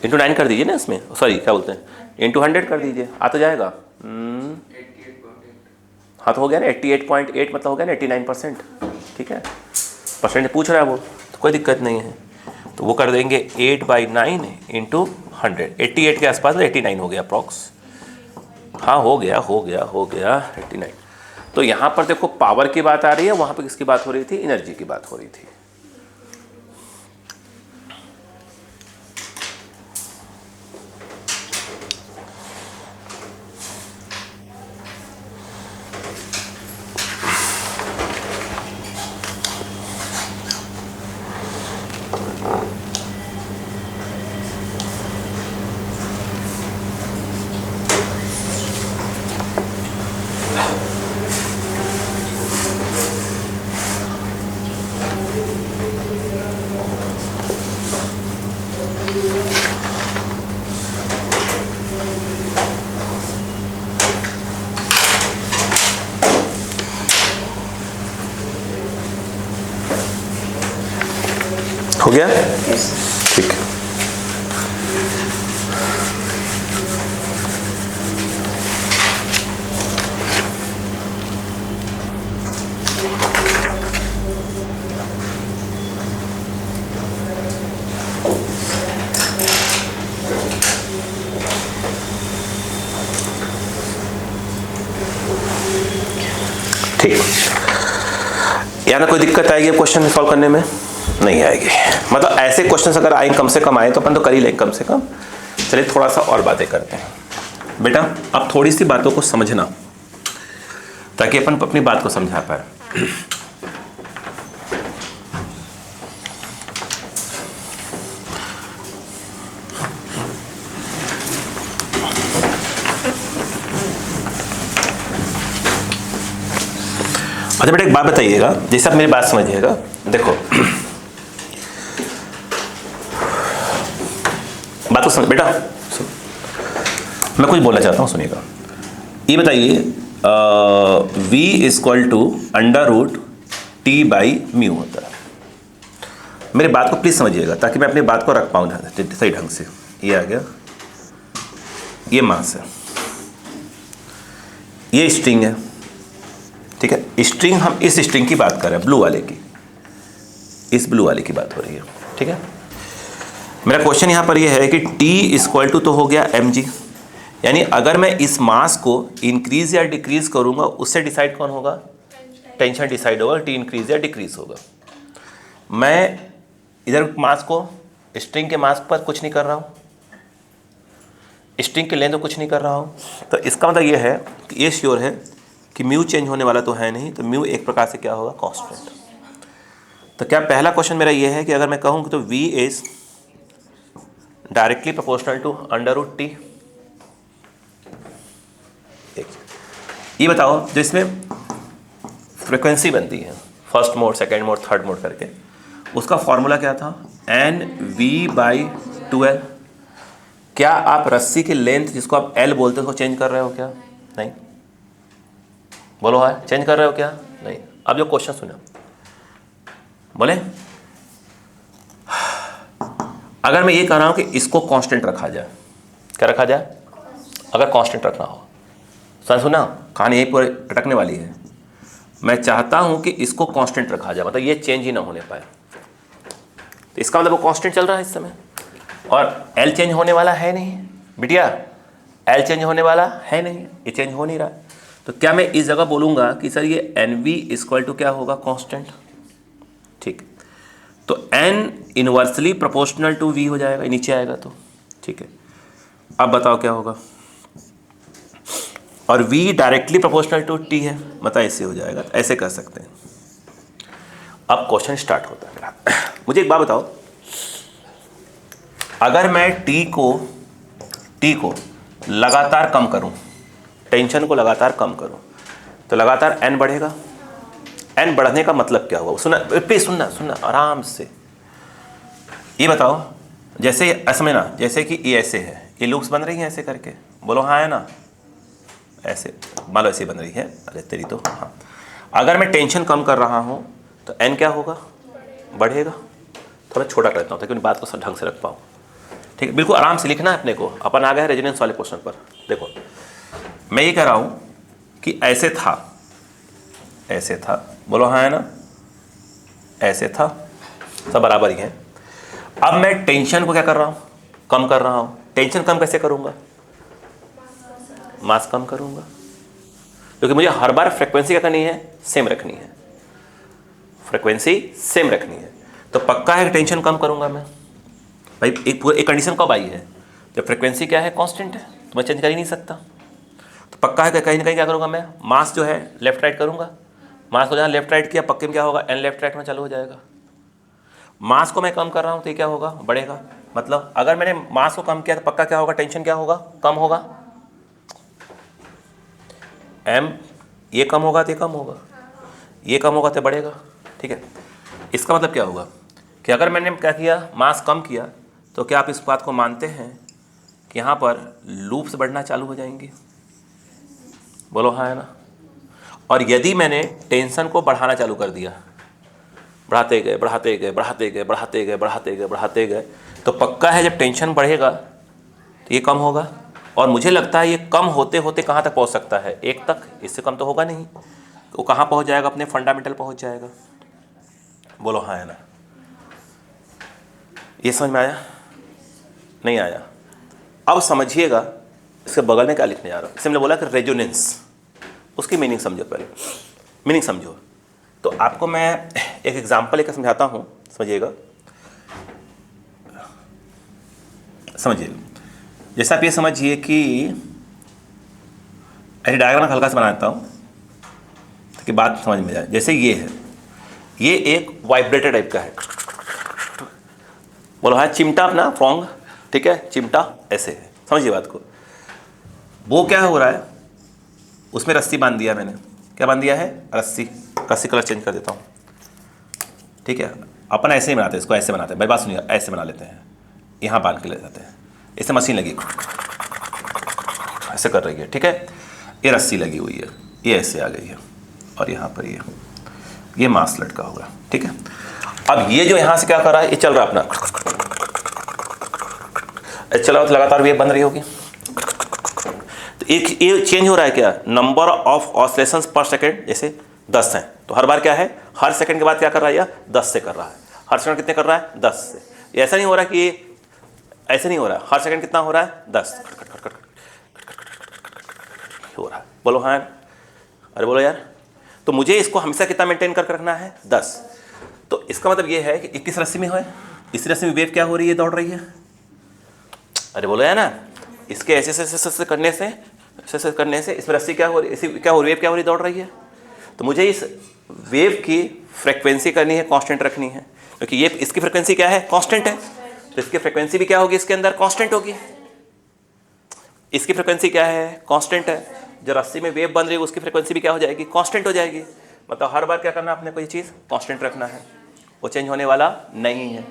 इंटू 9 कर दीजिए ना इसमें, सॉरी क्या बोलते हैं इंटू 100 कर दीजिए, आ तो जाएगा। हाँ तो हो गया ना 88.8, मतलब हो गया ना 89%, ठीक है, परसेंट पूछ रहा है वो, तो कोई दिक्कत नहीं है। तो वो कर देंगे 8/9 इंटू 100, 88 के आसपास 89 हो गया अप्रॉक्स, हाँ हो गया 89। तो यहाँ पर देखो पावर की बात आ रही है, वहाँ पर किसकी बात हो रही थी? एनर्जी की बात हो रही थी। हो गया? ठीक है। ठीक, यहाँ कोई दिक्कत आएगी क्वेश्चन सॉल्व करने में? नहीं आएगी। मतलब ऐसे क्वेश्चन अगर आए कम से कम आए तो अपन तो कर ही लेंगे कम से कम। चलिए थोड़ा सा और बातें करते हैं। बेटा अब थोड़ी सी बातों को समझना ताकि अपन अपनी बात को समझा पाए। अच्छा बेटा एक बात बताइएगा, जैसे आप मेरी बात समझिएगा। देखो बात को समझ बेटा, मैं कुछ बोलना चाहता हूँ, सुनिएगा। ये बताइए v इक्वल टू √t/μ होता है। मेरी बात को प्लीज समझिएगा ताकि मैं अपनी बात को रख पाऊँ सही ढंग से। ये आ गया, ये मास है, ये स्ट्रिंग है, ठीक है। स्ट्रिंग, हम इस स्ट्रिंग की बात कर रहे हैं, ब्लू वाले की, इस ब्लू वाले की बात हो रही है, ठीक है। मेरा क्वेश्चन यहाँ पर यह है कि t इक्वल टू तो हो गया mg, यानी अगर मैं इस मास को इंक्रीज या डिक्रीज करूँगा उससे डिसाइड कौन होगा? टेंशन डिसाइड होगा, t इंक्रीज या डिक्रीज होगा। मैं इधर मास को स्ट्रिंग के मास पर कुछ नहीं कर रहा हूँ, स्ट्रिंग के लेंथ को कुछ नहीं कर रहा हूँ, तो इसका मतलब ये है कि ये श्योर है कि म्यू चेंज होने वाला तो है नहीं, तो म्यू एक प्रकार से क्या होगा? कांस्टेंट। तो क्या पहला क्वेश्चन मेरा ये है कि अगर मैं कहूँ तो v is directly proportional to √t। ये बताओ जो इसमें फ्रीक्वेंसी बनती है first mode, second mode, third mode करके, उसका फॉर्मूला क्या था? NV/2L। क्या आप रस्सी की लेंथ जिसको आप L बोलते हो उसको चेंज कर रहे हो क्या? नहीं। बोलो हाँ, चेंज कर रहे हो क्या? नहीं। अब जो क्वेश्चन सुनो, बोले अगर मैं ये कह रहा हूं कि इसको कांस्टेंट रखा जाए, क्या रखा जाए? अगर कांस्टेंट रखना हो, सुना कहानी यही पूरी अटकने वाली है। मैं चाहता हूं कि इसको कांस्टेंट रखा जाए, मतलब ये चेंज ही ना होने पाए, तो इसका मतलब वो कांस्टेंट चल रहा है इस समय, और L चेंज होने वाला है नहीं बिटिया, L चेंज होने वाला है नहीं, ये चेंज हो नहीं रहा। तो क्या मैं इस जगह बोलूँगा कि सर ये NV इक्वल टू क्या होगा? कांस्टेंट। ठीक, तो N inversely proportional to V हो जाएगा, नीचे आएगा तो, ठीक है। अब बताओ क्या होगा? और V directly proportional to T है, मतलब ऐसे हो जाएगा, ऐसे कर सकते हैं। अब क्वेश्चन स्टार्ट होता है मेरा। मुझे एक बात बताओ, अगर मैं T को लगातार कम करूं, टेंशन को लगातार कम करूं, तो लगातार N बढ़ेगा। N बढ़ने का मतलब क्या हुआ? सुना प्लीज, सुनना आराम से। ये बताओ, जैसे समझना, जैसे कि ये ऐसे है, ये लूप्स बन रही हैं ऐसे करके, बोलो हाँ है ना? ऐसे मान लो ऐसे बन रही है, अरे तेरी तो हाँ। अगर मैं टेंशन कम कर रहा हूँ तो N क्या होगा? बढ़ेगा। थोड़ा छोटा करता हूँ ताकि उन बात को ढंग से रख पाऊँ, ठीक है। बिल्कुल आराम से लिखना है अपने को। अपन आ गए रेजोनेंस वाले क्वेश्चन पर। देखो मैं ये कह रहा हूँ कि ऐसे था, बोलो हाँ है ना? ऐसे था, सब बराबर ही है। अब मैं टेंशन को क्या कर रहा हूँ? कम कर रहा हूँ। टेंशन कम कैसे करूँगा? मास कम करूंगा, क्योंकि मुझे हर बार फ्रीक्वेंसी क्या करनी है, सेम रखनी है, फ्रीक्वेंसी सेम रखनी है। तो पक्का है टेंशन कम करूंगा मैं भाई। एक कंडीशन कब आई है, जब फ्रीक्वेंसी क्या है, कांस्टेंट है, तो मैं चेंज कर ही नहीं सकता। तो पक्का है कि कहीं ना कहीं क्या करूंगा मैं, मास जो है लेफ्ट राइट करूंगा। मास को जहाँ लेफ्ट राइट किया, पक्के में क्या होगा, एन लेफ्ट राइट में चालू हो जाएगा। मास को मैं कम कर रहा हूँ तो ये क्या होगा, बढ़ेगा। मतलब अगर मैंने मास को कम किया तो पक्का क्या होगा, टेंशन क्या होगा, कम होगा। एम ये कम होगा तो ये कम होगा, ये कम होगा तो बढ़ेगा। ठीक है, इसका मतलब क्या होगा कि अगर मैंने क्या किया, मास कम किया, तो क्या आप इस बात को मानते हैं कि यहाँ पर लूप्स बढ़ना चालू हो जाएंगी? बोलो हाँ है ना। और यदि मैंने टेंशन को बढ़ाना चालू कर दिया, बढ़ाते गए बढ़ाते गए बढ़ाते गए बढ़ाते गए बढ़ाते गए बढ़ाते गए, तो पक्का है जब टेंशन बढ़ेगा तो ये कम होगा। और मुझे लगता है ये कम होते होते कहाँ तक पहुँच सकता है, एक तक, इससे कम तो होगा नहीं। वो कहाँ पहुँच जाएगा, अपने फंडामेंटल पहुँच जाएगा। बोलो हाँ है ना। ये समझ में आया, नहीं आया? अब समझिएगा इसके बगल में क्या लिखने जा रहा हूँ। इससे मैंने बोला कि रेजोनेंस, उसकी मीनिंग समझो, पहले मीनिंग समझो। तो आपको मैं एक एग्जांपल लेकर समझाता हूँ, समझिएगा, समझिए। जैसे आप ये समझिए कि ऐसे डायग्राम हल्का से बना देता हूँ ताकि बात समझ में जाए। जैसे ये है, ये एक वाइब्रेटर टाइप का है। बोलो हाँ, चिमटा अपना फ्रॉन्ग, ठीक है, चिमटा ऐसे है, समझिए बात को। वो क्या हो रहा है, उसमें रस्सी बांध दिया मैंने। क्या बांध दिया है, रस्सी। रस्सी कलर चेंज कर देता हूँ, ठीक है। अपन ऐसे ही बनाते हैं इसको, ऐसे बनाते हैं, मेरी बात सुनिए, ऐसे बना लेते हैं, यहाँ बांध के ले जाते हैं। इससे मशीन लगी, ऐसे कर रही है, ठीक है। ये रस्सी लगी हुई है, ये ऐसे आ गई है, और यहाँ पर ये मांस लटका हुआ, ठीक है। अब ये जो यहाँ से क्या कर रहा है, ये चल रहा है अपना, चला तो लगातार वेव बन रही होगी। तो एक ये चेंज हो रहा है क्या, नंबर ऑफ ऑसिलेशंस पर सेकेंड जैसे 10 हैं, तो हर बार क्या है, हर सेकंड के बाद क्या कर रहा है, या 10 से कर रहा है। हर सेकंड कितने कर रहा है, 10 से। ये ऐसा नहीं हो रहा कि ये ऐसे नहीं हो रहा है, हर सेकंड कितना हो रहा है, 10 हो रहा है। बोलो हाँ, अरे बोलो यार। तो मुझे इसको हमेशा कितना मेंटेन करके रखना है, 10। तो इसका मतलब ये है कि 21 रस्सी में है, इस रस्सी में वेव क्या हो रही है, दौड़ रही है। अरे बोलो यार ना, इसके ऐसे करने से इसमें रस्सी क्या हो रही है, क्या हो रही है, वेव क्या हो रही है, दौड़ रही है। तो मुझे इस वेव की फ्रीक्वेंसी करनी है, कांस्टेंट रखनी है, क्योंकि ये इसकी फ्रीक्वेंसी क्या है, कांस्टेंट है। तो इसकी फ्रीक्वेंसी भी क्या होगी, इसके अंदर कांस्टेंट होगी। इसकी फ्रीक्वेंसी क्या है, कांस्टेंट है। जो रस्सी में वेव बन रही है उसकी फ्रीक्वेंसी भी क्या हो जाएगी, कांस्टेंट हो जाएगी। मतलब हर बार क्या करना है, अपने को ये चीज़ कांस्टेंट रखना है, वो चेंज होने वाला नहीं है।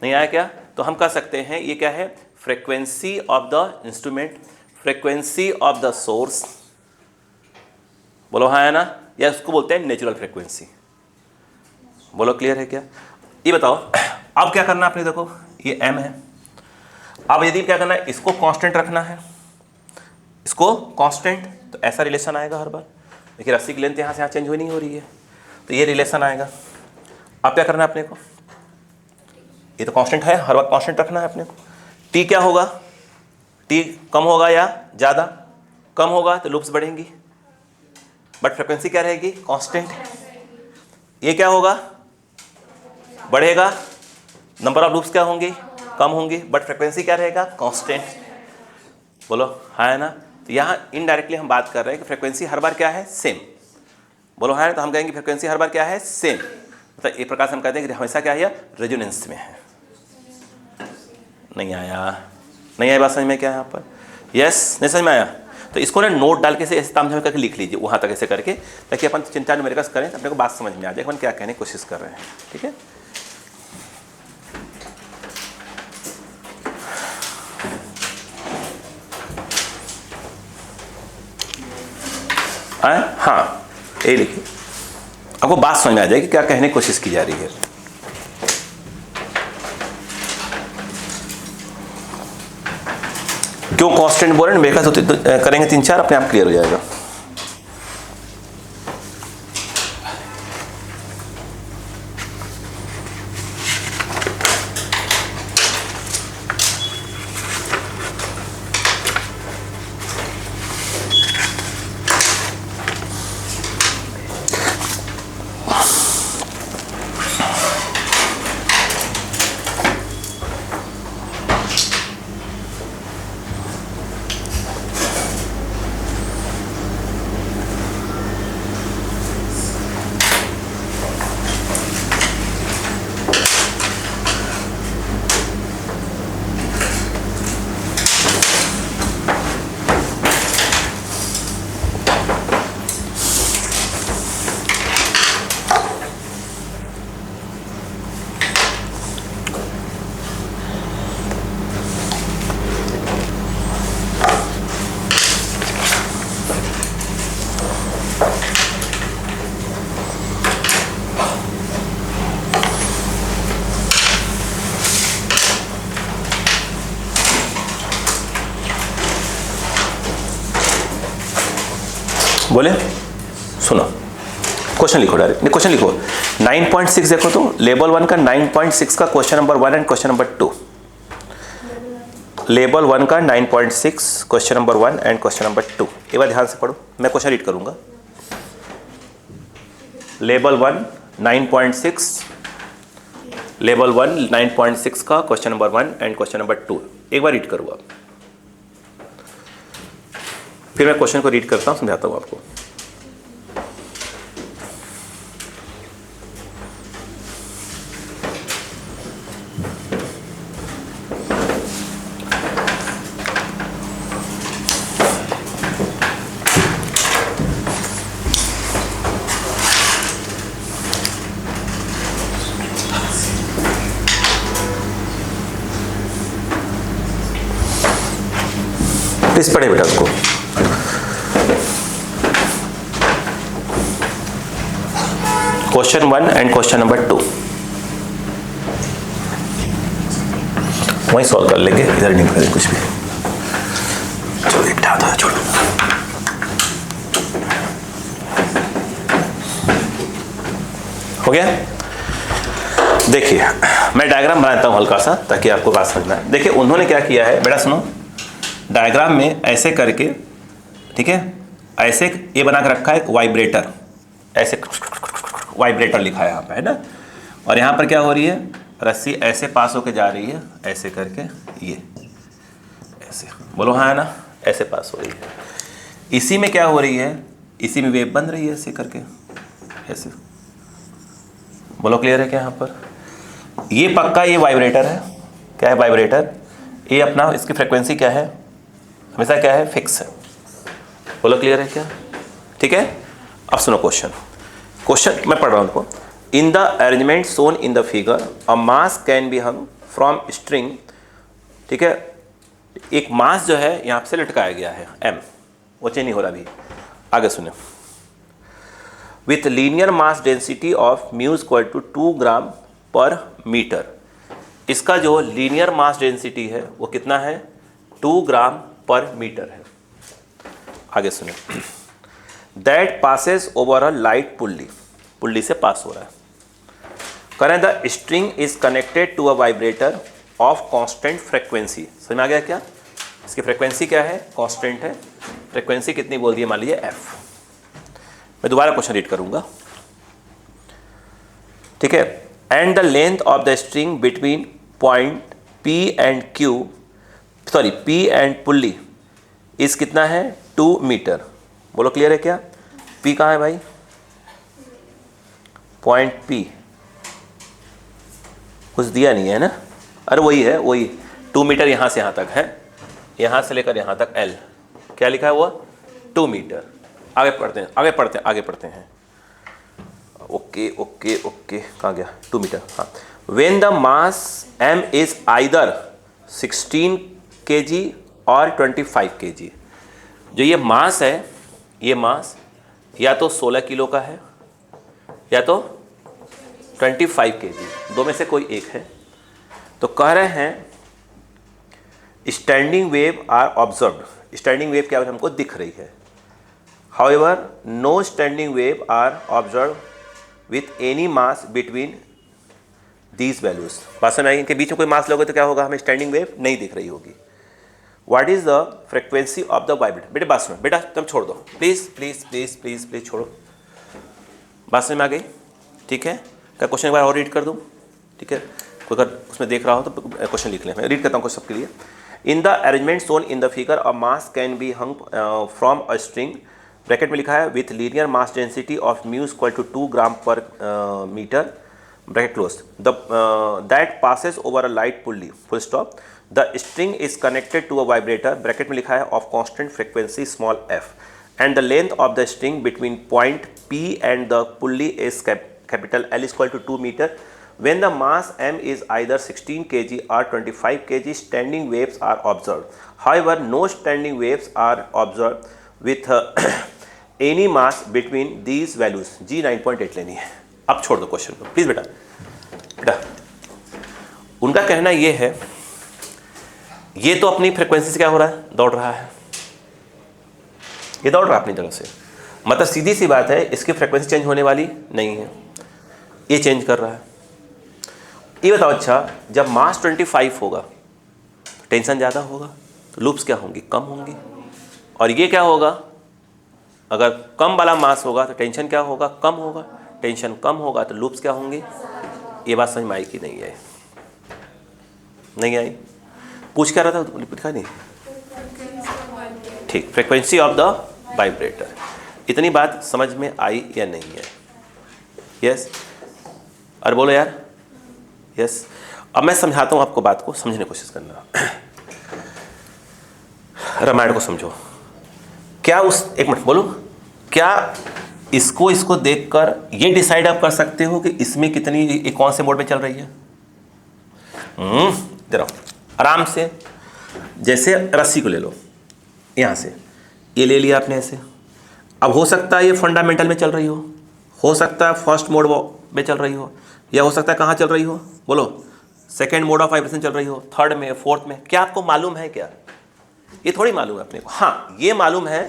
नहीं आया क्या? तो हम कह सकते हैं ये क्या है, frequency of the instrument, frequency of the source. बोलो हाँ है ना, या इसको बोलते हैं नेचुरल फ्रीक्वेंसी। बोलो क्लियर है क्या? ये बताओ अब क्या करना है आपने, देखो ये m है। अब यदि क्या करना है, इसको कांस्टेंट रखना है, इसको कांस्टेंट, तो ऐसा रिलेशन आएगा हर बार। देखिए रस्सी की लेंथ यहाँ से यहाँ चेंज हुई नहीं हो रही है, तो ये रिलेशन आएगा। अब क्या करना है अपने को, ये तो कांस्टेंट है, हर बार कांस्टेंट रखना है अपने को। टी क्या होगा, टी कम होगा या ज़्यादा, कम होगा तो लूप्स बढ़ेंगी, बट फ्रीक्वेंसी क्या रहेगी, कांस्टेंट। ये क्या होगा, बढ़ेगा, नंबर ऑफ लूप्स क्या होंगे, कम होंगे, बट फ्रीक्वेंसी क्या रहेगा, कांस्टेंट। बोलो हाँ है ना। तो यहाँ इनडायरेक्टली हम बात कर रहे हैं कि फ्रीक्वेंसी हर बार क्या है, सेम। बोलो हाँ है, तो हम कहेंगे फ्रीक्वेंसी हर बार क्या है, सेम। मतलब एक प्रकार से हम कहते हैं कि हमेशा क्या है, रेजोनेंस में है। नहीं आया, नहीं आया बात समझ में क्या है यहाँ पर, यस नहीं समझ में आया? तो इसको ना नोट डाल के ऐसे तामझाम करके लिख लीजिए वहाँ तक ऐसे करके, ताकि अपन चिंता न्यूमेरिकल्स करें तो अपने को बात समझ में आ जाए अपन क्या कहने की कोशिश कर रहे हैं, ठीक है। हाँ यही लिखिए, आपको बात समझ में आ जाएगी क्या कहने की कोशिश की जा रही है। क्यों कांस्टेंट बोल रहे हैं, बेखत होते करेंगे 3-4, अपने आप क्लियर हो जाएगा। बोले सुनो, क्वेश्चन लिखो डायरेक्ट, क्वेश्चन लिखो 9.6 देखो तो लेवल 1 का 9.6 का question number 1 and question number 2। Level 1 का 9.6 question number 1 and question number 2। एक बार ध्यान से पढ़ो, मैं क्वेश्चन रीड करूंगा। लेवल 1 9.6, लेवल 1 9.6 का question number 1 and question number 2। एक बार रीड करूंगा, फिर मैं क्वेश्चन को रीड करता हूं, समझाता हूं आपको। प्लीज पढ़े बेटा उसको। क्वेश्चन 1 एंड क्वेश्चन नंबर 2 वहीं सॉल्व कर लेंगे, इधर नहीं करेंगे कुछ भी। चलो एक था, छोड़ो। हो गया? देखिए मैं डायग्राम बनाता हूं हल्का सा ताकि आपको बात समझना है। देखिए उन्होंने क्या किया है बेटा, सुनो। डायग्राम में ऐसे करके, ठीक है, ऐसे ये बना के रखा है वाइब्रेटर, ऐसे वाइब्रेटर लिखा है यहाँ पे, है ना। और यहाँ पर क्या हो रही है, रस्सी ऐसे पास होके जा रही है, ऐसे करके ये ऐसे, बोलो हाँ है ना, ऐसे पास हो रही है। इसी में क्या हो रही है, इसी में वेव बन रही है ऐसे करके, ऐसे। बोलो क्लियर है क्या? यहाँ पर ये पक्का ये वाइब्रेटर है। क्या है वाइब्रेटर? ये अपना इसकी फ्रिक्वेंसी क्या है, हमेशा क्या है, फिक्स है। बोलो क्लियर है क्या? ठीक है। अब सुनो क्वेश्चन मैं पढ़ रहा हूं उनको। In the arrangement shown in the figure a mass can be hung from string, ठीक है। एक मास जो है यहां से लटकाया गया है m, वो चेंज नहीं हो रहा अभी, आगे सुने। With linear mass density of mu equal to 2 gram पर मीटर। इसका जो लीनियर मास डेंसिटी है वो कितना है, 2 ग्राम पर मीटर है। आगे सुने। That passes over a light pulley, pulley से पास हो रहा है। करें the string is connected to a vibrator of constant frequency. समझ में आ गया क्या? इसकी फ्रीक्वेंसी क्या है, कांस्टेंट है। फ्रीक्वेंसी कितनी बोल दी है, मान लीजिए f। मैं दोबारा क्वेश्चन रीड करूंगा, ठीक है। And the length of the string between point P and Q, sorry P and pulley इस कितना है, 2 मीटर। बोलो क्लियर है क्या? P कहाँ है भाई, पॉइंट P कुछ दिया नहीं है ना, अरे वही है, वही 2 मीटर यहाँ से यहाँ तक है, यहाँ से लेकर यहाँ तक L, क्या लिखा है वो, 2 मीटर। आगे पढ़ते हैं। ओके ओके ओके, कहाँ गया, 2 मीटर, हाँ। When the mass m is either 16 kg और 25 kg, जो ये मास है, ये मास या तो 16 किलो का है या तो 25 kg, दो में से कोई एक है। तो कह रहे हैं standing wave are observed, standing wave क्या हमको दिख रही है। However no standing wave are observe with any mass between these values. बात समझ आई? इनके बीच में कोई मास लोगे तो क्या होगा, हमें स्टैंडिंग वेव नहीं दिख रही होगी। What is the frequency of the vibrator. बेटे बात सुनो, बेटा तुम छोड़ दो please please please please please, छोड़ो। बात समझ में आ गई? ठीक है। क्या क्वेश्चन एक बार और रीड कर दूँ? ठीक है, कोई अगर उसमें देख रहा हो तो क्वेश्चन लिख लें। मैं रीड करता हूँ कुछ सबके लिए। In the arrangement shown in the figure a mass can be hung from a string, bracket में लिखा है with linear mass density of mu equal to 2 gram पर metre, bracket close, that passes over a light pulley, full stop. The string is connected to a vibrator, bracket में लिखा है of constant frequency small f, and the length of the string between point P and the pulley is capital L equal to 2 metre. When the mass m is either 16 kg or 25 kg, standing waves are observed. However, no standing waves are observed with any mass between these values. G 9.8 लेनी है। अब छोड़ दो question को please बेटा। बेटा उनका कहना ये है, ये तो अपनी फ्रिक्वेंसी से क्या हो रहा है, दौड़ रहा है, ये दौड़ रहा है अपनी तरफ से। मतलब सीधी सी बात है, इसकी फ्रिक्वेंसी चेंज होने वाली नहीं है, ये चेंज कर रहा है। ये बताओ, अच्छा जब मास 25 होगा टेंशन ज़्यादा होगा तो लूप्स क्या होंगी? कम होंगी। और ये क्या होगा, अगर कम वाला मास होगा तो टेंशन क्या होगा? कम होगा। टेंशन कम होगा तो लूप्स क्या होंगे? ये बात समझ में आई कि नहीं आई? नहीं आई? पूछ क्या रहा था, लिखा नहीं? ठीक, फ्रीक्वेंसी ऑफ द वाइब्रेटर। इतनी बात समझ में आई या नहीं है? यस? अरे बोलो यार। यस? अब मैं समझाता हूँ आपको, बात को समझने की कोशिश करना। रामायण को समझो। क्या उस, एक मिनट बोलो, क्या इसको देखकर ये डिसाइड आप कर सकते हो कि इसमें कितनी, ये कौन से मोड में चल रही है? जरा आराम से, जैसे रस्सी को ले लो, यहाँ से ये ले लिया आपने ऐसे। अब हो सकता है ये फंडामेंटल में चल रही हो सकता है फर्स्ट मोड में चल रही हो, या हो सकता है कहाँ चल रही हो? बोलो, सेकेंड मोड ऑफ वाइब्रेशन चल रही हो, थर्ड में, फोर्थ में। क्या आपको मालूम है? क्या ये थोड़ी मालूम है अपने को। हाँ, ये मालूम है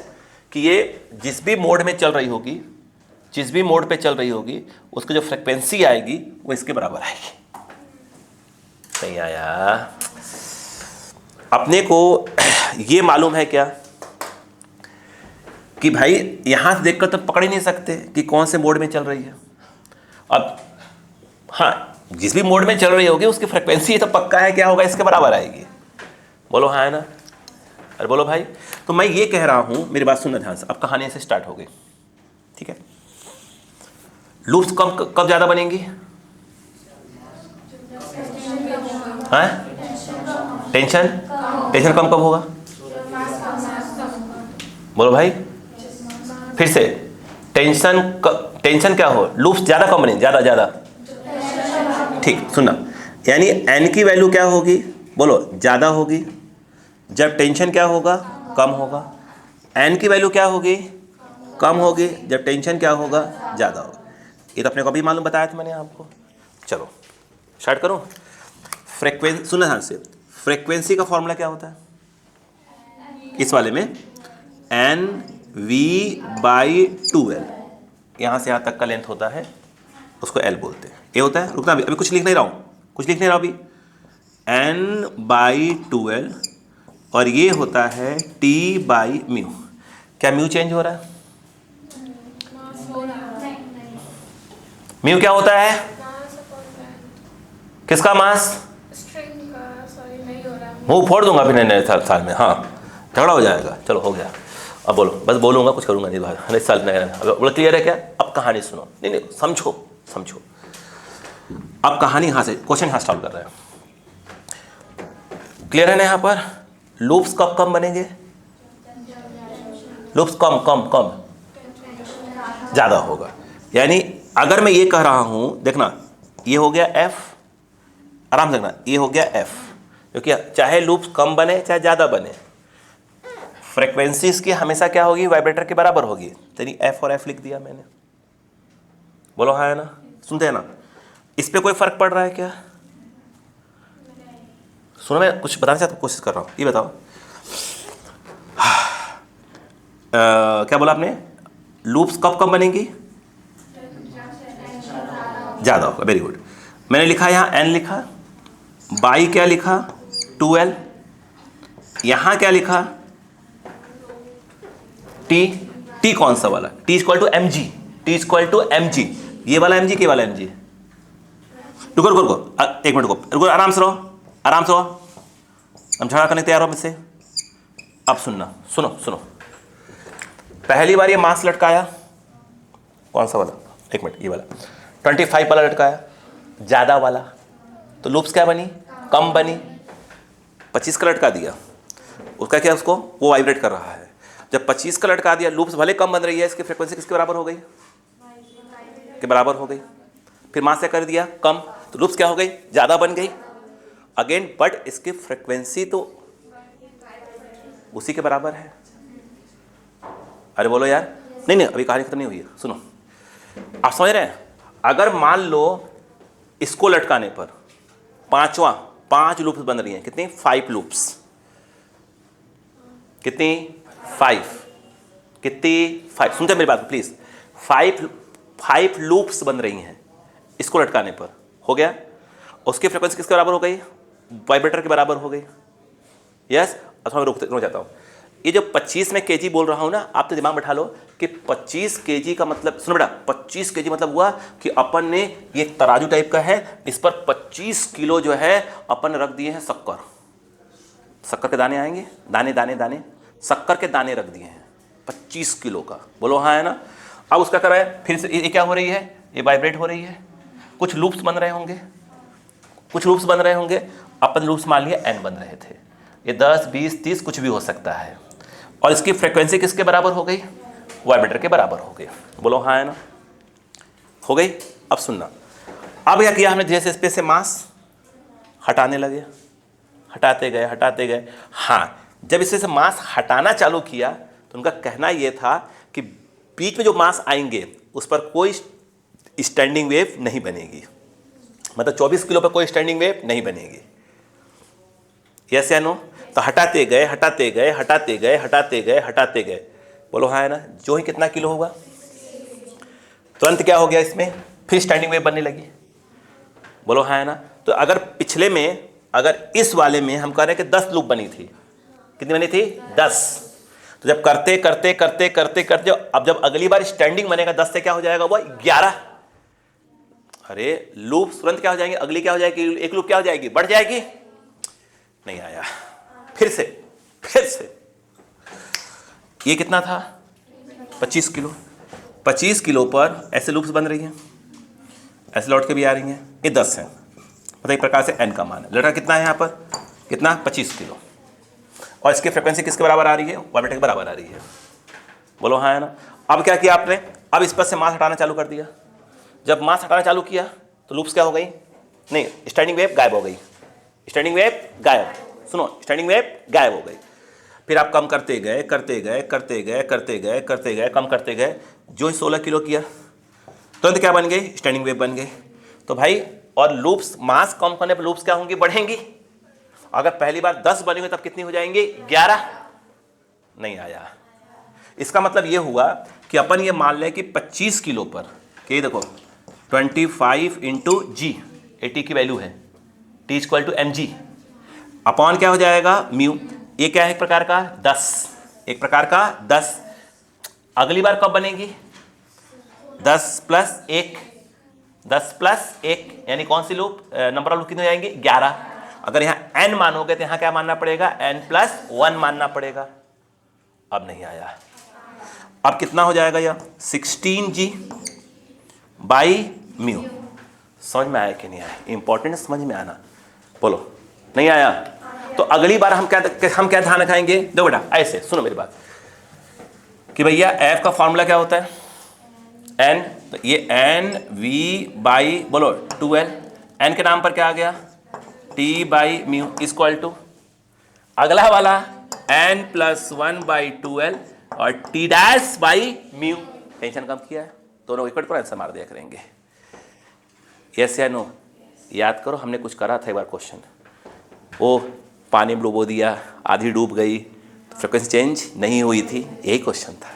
कि ये जिस भी मोड में चल रही होगी, जिस भी मोड पे चल रही होगी, उसकी जो फ्रिक्वेंसी आएगी वो इसके बराबर आएगी। नहीं आया? अपने को ये मालूम है क्या कि भाई यहां से देखकर तो पकड़ ही नहीं सकते कि कौन से मोड में चल रही है। अब हाँ, जिस भी मोड में चल रही होगी उसकी फ्रिक्वेंसी तो पक्का है क्या होगा? इसके बराबर आएगी। बोलो हाँ है ना? अरे बोलो भाई। तो मैं ये कह रहा हूं, मेरी बात सुनना ध्यान से। अब कहानी ऐसे स्टार्ट हो गई, ठीक है? लूप्स कब ज्यादा बनेंगी? हाँ? टेंशन कम कब होगा? बोलो भाई फिर से। टेंशन क्या हो? लूप्स ज्यादा कम बनेंगे? ज्यादा। ठीक, सुनना। यानी एन की वैल्यू क्या होगी? बोलो, ज्यादा होगी। जब टेंशन क्या होगा? कम होगा। एन की वैल्यू क्या होगी? कम होगी। जब टेंशन क्या होगा? ज्यादा होगा। ये तो अपने को भी मालूम बताया था मैंने आपको। चलो स्टार्ट करूं। फ्रीक्वेंसी सुनना ध्यान से। फ्रीक्वेंसी का फॉर्मूला क्या होता है इस वाले में? N V by 2L। यहाँ से यहाँ तक का लेंथ होता है, उसको L बोलते हैं। ये होता है, रुकना अभी कुछ लिख नहीं रहा हूँ, अभी N बाई 2L, और ये होता है T बाई म्यू। क्या म्यू चेंज हो रहा है? म्यू क्या होता है? किसका मास? मुंह फोड़ दूंगा फिर नए साल में। हाँ, झगड़ा हो जाएगा। चलो हो गया, अब बोलो। बस बोलूंगा, कुछ करूंगा नहीं बाहर। नए साल में बोलो, क्लियर है क्या? अब कहानी सुनो। नहीं समझो। अब कहानी यहाँ से, क्वेश्चन यहाँ स्टार्ट कर रहे हैं। क्लियर है ना? यहाँ पर लूप्स कब कम बनेंगे? लूप्स कम ज्यादा होगा। यानी अगर मैं ये कह रहा हूं, देखना, ये हो गया F, आराम से देखना, ये हो गया F, क्योंकि चाहे लूप्स कम बने चाहे ज्यादा बने, फ्रीक्वेंसी इसकी हमेशा क्या होगी? वाइब्रेटर के बराबर होगी। यानी F और F लिख दिया मैंने। बोलो हाँ है ना? सुनते हैं ना? इस पे कोई फर्क पड़ रहा है क्या? सुनो, मैं कुछ बताने से कोशिश कर रहा हूँ। ये बताओ, क्या बोला आपने? लूप्स कब कम बनेंगी? ज्यादा होगा। Very good. मैंने लिखा यहाँ N लिखा, बाई क्या लिखा? 2L। यहां क्या लिखा? T कौन सा वाला? T equal to mg। ये वाला mg, के वाला mg? रुको एक मिनट रुको, आराम से रहो। हम झगड़ा करने तैयार हो मुझसे। अब सुनो। पहली बार ये मास लटकाया, कौन सा वाला? एक मिनट, ये वाला 25 वाला लटकाया, ज्यादा वाला, तो लूप्स क्या बनी? कम बनी। 25 का लटका दिया, उसका क्या? उसको वो वाइब्रेट कर रहा है। जब 25 का लटका दिया, लूप्स भले कम बन रही है, इसकी फ्रीक्वेंसी किसके बराबर हो गई? के बराबर हो गई। फिर मास क्या कर दिया? कम, तो लूप्स क्या हो गई? ज्यादा बन गई अगेन, बट इसकी फ्रीक्वेंसी तो उसी के बराबर है। अरे बोलो यार। नहीं, अभी कहानी खत्म नहीं हुई है, सुनो। आप समझ रहे हैं? अगर मान लो इसको लटकाने पर 5 लूप्स बन रही हैं, कितनी? 5 लूप्स। कितनी? 5। कितनी, 5, सुनते मेरी बात प्लीज, 5 लूप्स बन रही हैं इसको लटकाने पर, हो गया। उसकी फ्रीक्वेंसी किसके बराबर हो गई, वाइब्रेटर के बराबर हो गई। यस, अब मैं रुक जाता हूँ। ये जो 25 में केजी बोल रहा हूँ ना, आप तो दिमाग बैठा लो कि 25 केजी का मतलब, सुनो बेटा, 25 केजी मतलब हुआ कि अपन ने, ये तराजू टाइप का है, इस पर 25 किलो जो है अपन रख दिए हैं शक्कर। शक्कर के दाने आएंगे, दाने दाने दाने, शक्कर के दाने रख दिए हैं 25 किलो का, बोलो हाँ है ना। अब उसका क्या है, फिर से ये क्या हो रही है, ये वाइब्रेट हो रही है, कुछ लूप्स बन रहे होंगे, कुछ लूप्स बन रहे होंगे, अपन लूप्स मान लिए n बन रहे थे, ये 10 20 30 कुछ भी हो सकता है, और इसकी फ्रीक्वेंसी किसके बराबर हो गई, वाइब्रेटर के बराबर हो गई, बोलो हाँ है ना, हो गई। अब सुनना, अब क्या किया हमने, जैसे स्पेस से मास हटाने लगे, हटाते गए हटाते गए। हाँ, जब इससे से मास हटाना चालू किया तो उनका कहना यह था कि बीच में जो मास आएंगे उस पर कोई स्टैंडिंग वेव नहीं बनेगी, मतलब 24 किलो पर कोई स्टैंडिंग वेव नहीं बनेगी। यस या नो, तो हटाते गए हटाते गए हटाते गए हटाते गए हटाते गए, बोलो हाँ है ना। जो ही कितना किलो होगा, तुरंत क्या हो गया इसमें, फिर स्टैंडिंग वेव बनने लगी, बोलो हाँ है ना। तो अगर पिछले में, अगर इस वाले में हम कह रहे हैं कि 10 लूप बनी थी, कितनी बनी थी, 10, तो जब करते करते करते करते करते, अब जब अगली बार स्टैंडिंग बनेगा 10 से क्या हो जाएगा, वो 11। अरे लूप तुरंत क्या हो जाएंगे, अगली क्या हो जाएगी, एक लूप क्या हो जाएगी, बढ़ जाएगी, नहीं आया, फिर से ये कितना था, 25 किलो, 25 किलो पर ऐसे लूप्स बन रही हैं, ऐसे लौट के भी आ रही हैं, ये 10 है, मतलब एक प्रकार से n का मान है। लड़का कितना है यहाँ पर, कितना, 25 किलो, और इसकी फ्रीक्वेंसी किसके बराबर आ रही है, वाइब्रेटर के बराबर आ रही है, बोलो हाँ है ना। अब क्या किया आपने, अब इस पर से मास हटाना चालू कर दिया। जब मास हटाना चालू किया तो लूप्स क्या हो गई, नहीं, स्टैंडिंग वेव गायब हो गई, स्टैंडिंग वेव गायब, सुनो, स्टैंडिंग वेव गायब हो गई। फिर आप कम करते गए करते गए करते गए करते गए करते गए, कम करते गए, जो 16 किलो किया तुरंत क्या बन गई, स्टैंडिंग वेव बन गई। तो भाई, और लूप्स, मास कम करने पर लूप्स क्या होंगी, बढ़ेंगी। अगर पहली बार 10 बनेंगे तब कितनी हो जाएंगी, 11, नहीं आया। इसका मतलब ये हुआ कि अपन ये मान लें कि 25 किलो पर, कि देखो 25 इंटू जी, 80 की वैल्यू है, T = mg, अपॉन क्या हो जाएगा, म्यू। ये क्या है, एक प्रकार का 10, एक प्रकार का 10। अगली बार कब बनेगी, 10 + 1, 10 + 1, यानी कौन सी लूप, नंबर ऑफ लूप कितने हो जाएंगे, 11। अगर यहाँ n मानोगे तो यहाँ क्या मानना पड़ेगा, n + 1 मानना पड़ेगा। अब नहीं आया, अब कितना हो जाएगा यह, 16g बाई म्यू। समझ में आया कि नहीं आया, इंपॉर्टेंट समझ में आना, बोलो नहीं आया। तो अगली बार हम क्या ध्यान रखाएंगे, देखो बेटा ऐसे सुनो मेरी बात, कि भैया f का फॉर्मूला क्या होता है, n, तो ये n v बाई, बोलो 2l, n के नाम पर क्या आ गया, t बाई म्यू = अगला वाला n + 1 बाई 2l और t dash by mu. Tension कम किया है, दोनों इक्वल पर आंसर मार दिया करेंगे। यस या नो, याद करो हमने कुछ करा था एक बार क्वेश्चन, ओ पानी में डुबो दिया, आधी डूब गई, तो फ्रिक्वेंसी चेंज नहीं हुई थी, यही क्वेश्चन था,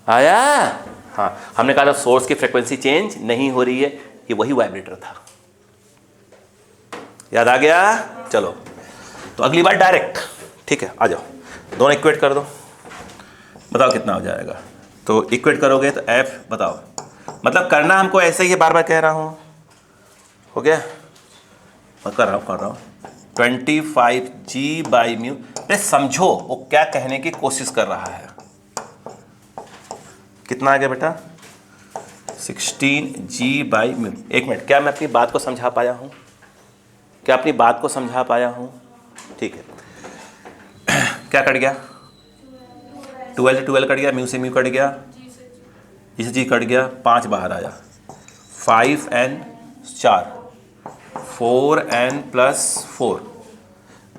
आया। हाँ, हमने कहा था सोर्स की फ्रिक्वेंसी चेंज नहीं हो रही है, ये वही वाइब्रेटर था, याद आ गया। चलो, तो अगली बार डायरेक्ट, ठीक है, आ जाओ, दोनों इक्वेट कर दो, बताओ कितना हो जाएगा। तो इक्वेट करोगे तो f बताओ, मतलब करना हमको ऐसे ही, बार बार कह रहा हूँ, हो गया, मैं कर रहा हूँ 25g बाई म्यू। अरे समझो वो क्या कहने की कोशिश कर रहा है, कितना आ गया बेटा, 16g बाई म्यू। एक मिनट, क्या मैं अपनी बात को समझा पाया हूँ, क्या अपनी बात को समझा पाया हूँ, ठीक है। क्या कट गया, 12 से 12 कट गया, म्यू से म्यू कट गया, इसे जी कट गया, 5 बाहर आया, 5n 4, 4n + 4,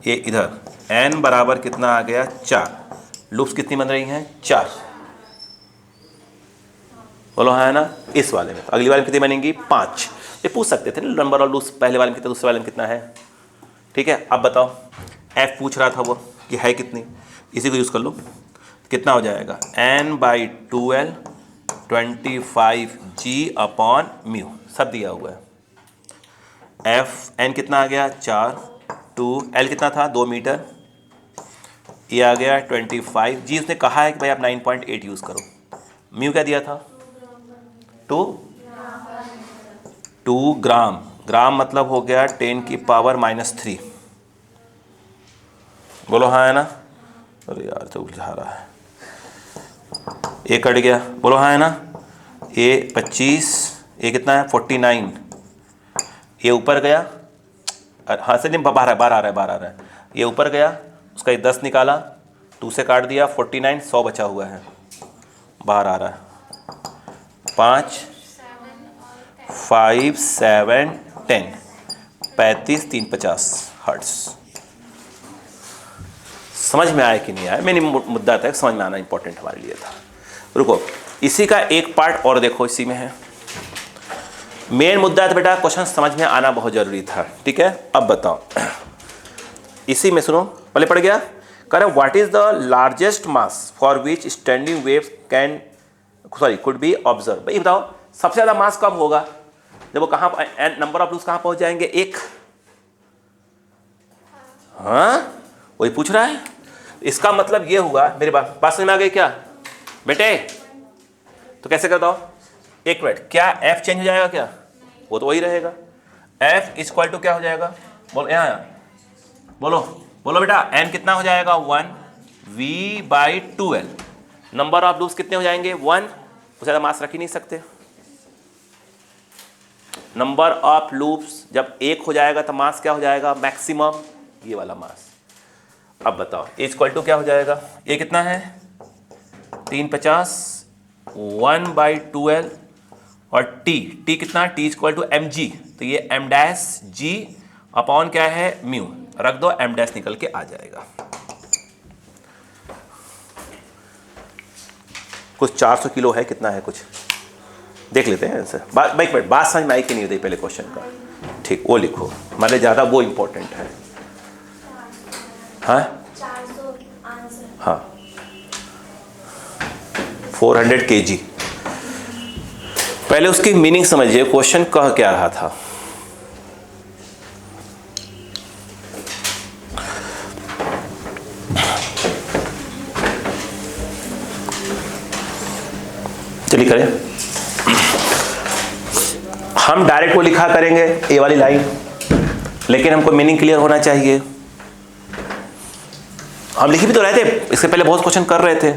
ये इधर n बराबर कितना आ गया, 4। लूप्स कितनी बन रही हैं, 4, बोलो है ना। इस वाले में, अगली वाले में कितनी बनेंगी, 5। ये पूछ सकते थे ना नंबर ऑफ लूप्स, पहले वाले में कितना, दूसरे वाले में कितना है, ठीक है। अब बताओ, f पूछ रहा था वो कि है कितनी, इसी को यूज़ कर लो। कितना हो जाएगा n/12 25g अपॉन म्यू, सब दिया हुआ है। एफ एन कितना आ गया 4, 2 एल कितना था 2 मीटर, ये आ गया 25 जी। उसने कहा है कि भाई आप 9.8 यूज़ करो। म्यू क्या दिया था 2 ग्राम। ग्राम मतलब हो गया 10⁻³ बोलो हाँ है ना। अरे यार तो उलझा रहा है, ये कट गया, बोलो हाँ है ना। ये 25, ये कितना है 49, ये ऊपर गया, हाँ से नहीं बाहर आ रहा है, ये ऊपर गया, उसका ये 10 निकाला, 2 से काट दिया 49, 100 बचा हुआ है, बाहर आ रहा है 5 5 7 10 35 3 50 हर्ट्ज। समझ में आया कि नहीं आया, मैंने मुद्दा था समझ में आना इंपॉर्टेंट हमारे लिए था। रुको, इसी का एक पार्ट और देखो, इसी में है मेन मुद्दा था बेटा, क्वेश्चन समझ में आना बहुत जरूरी था, ठीक है। अब बताओ, इसी में सुनो, पहले पढ़ गया, कह रहे what is the largest mass for which standing wave could be observe. भाई बताओ सबसे ज्यादा मास कब होगा, जब वो कहाँ नंबर ऑफ लूज कहाँ पहुंच जाएंगे 1। हाँ वही पूछ रहा है। इसका मतलब ये हुआ, मेरी बात समझ में आ गई क्या बेटे। तो कैसे करता हूं, एक मिनट, क्या f चेंज हो जाएगा क्या, वो तो वही रहेगा। f इक्वल टू क्या हो जाएगा, बोलो यहाँ बोलो बेटा, n कितना हो जाएगा 1 v/12। नंबर ऑफ लूप्स कितने हो जाएंगे 1, उससे ज़्यादा मास रख ही नहीं सकते। नंबर ऑफ लूप्स जब 1 हो जाएगा तो मास क्या हो जाएगा मैक्सिमम, ये वाला मास। अब बताओ इक्वल टू क्या हो जाएगा, ये कितना है 350 1/12 और t कितना, t इक्वल टू mg, तो ये m' अपॉन क्या है म्यू, रख दो m' निकल के आ जाएगा। कुछ 400 किलो है, कितना है कुछ देख लेते हैं आंसर। बात समझ में आई कि नहीं होती पहले क्वेश्चन का, ठीक वो लिखो, हमारे ज़्यादा वो इम्पोर्टेंट है। हाँ 400 आंसर, हाँ 400 kg। पहले उसकी मीनिंग समझिए, क्वेश्चन कह क्या रहा था। चलिए करें, हम डायरेक्ट वो लिखा करेंगे ये वाली लाइन, लेकिन हमको मीनिंग क्लियर होना चाहिए। हम लिख भी तो रहे थे, इससे पहले बहुत क्वेश्चन कर रहे थे।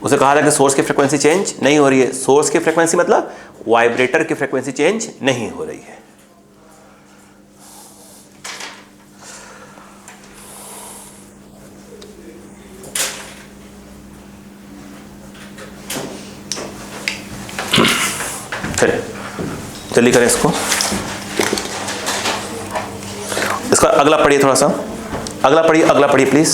उसे कहा था कि सोर्स की फ्रीक्वेंसी चेंज नहीं हो रही है। सोर्स की फ्रीक्वेंसी मतलब वाइब्रेटर की फ्रीक्वेंसी चेंज नहीं हो रही है। जल्दी करें इसको, इसका अगला पढ़िए, थोड़ा सा अगला पढ़िए प्लीज।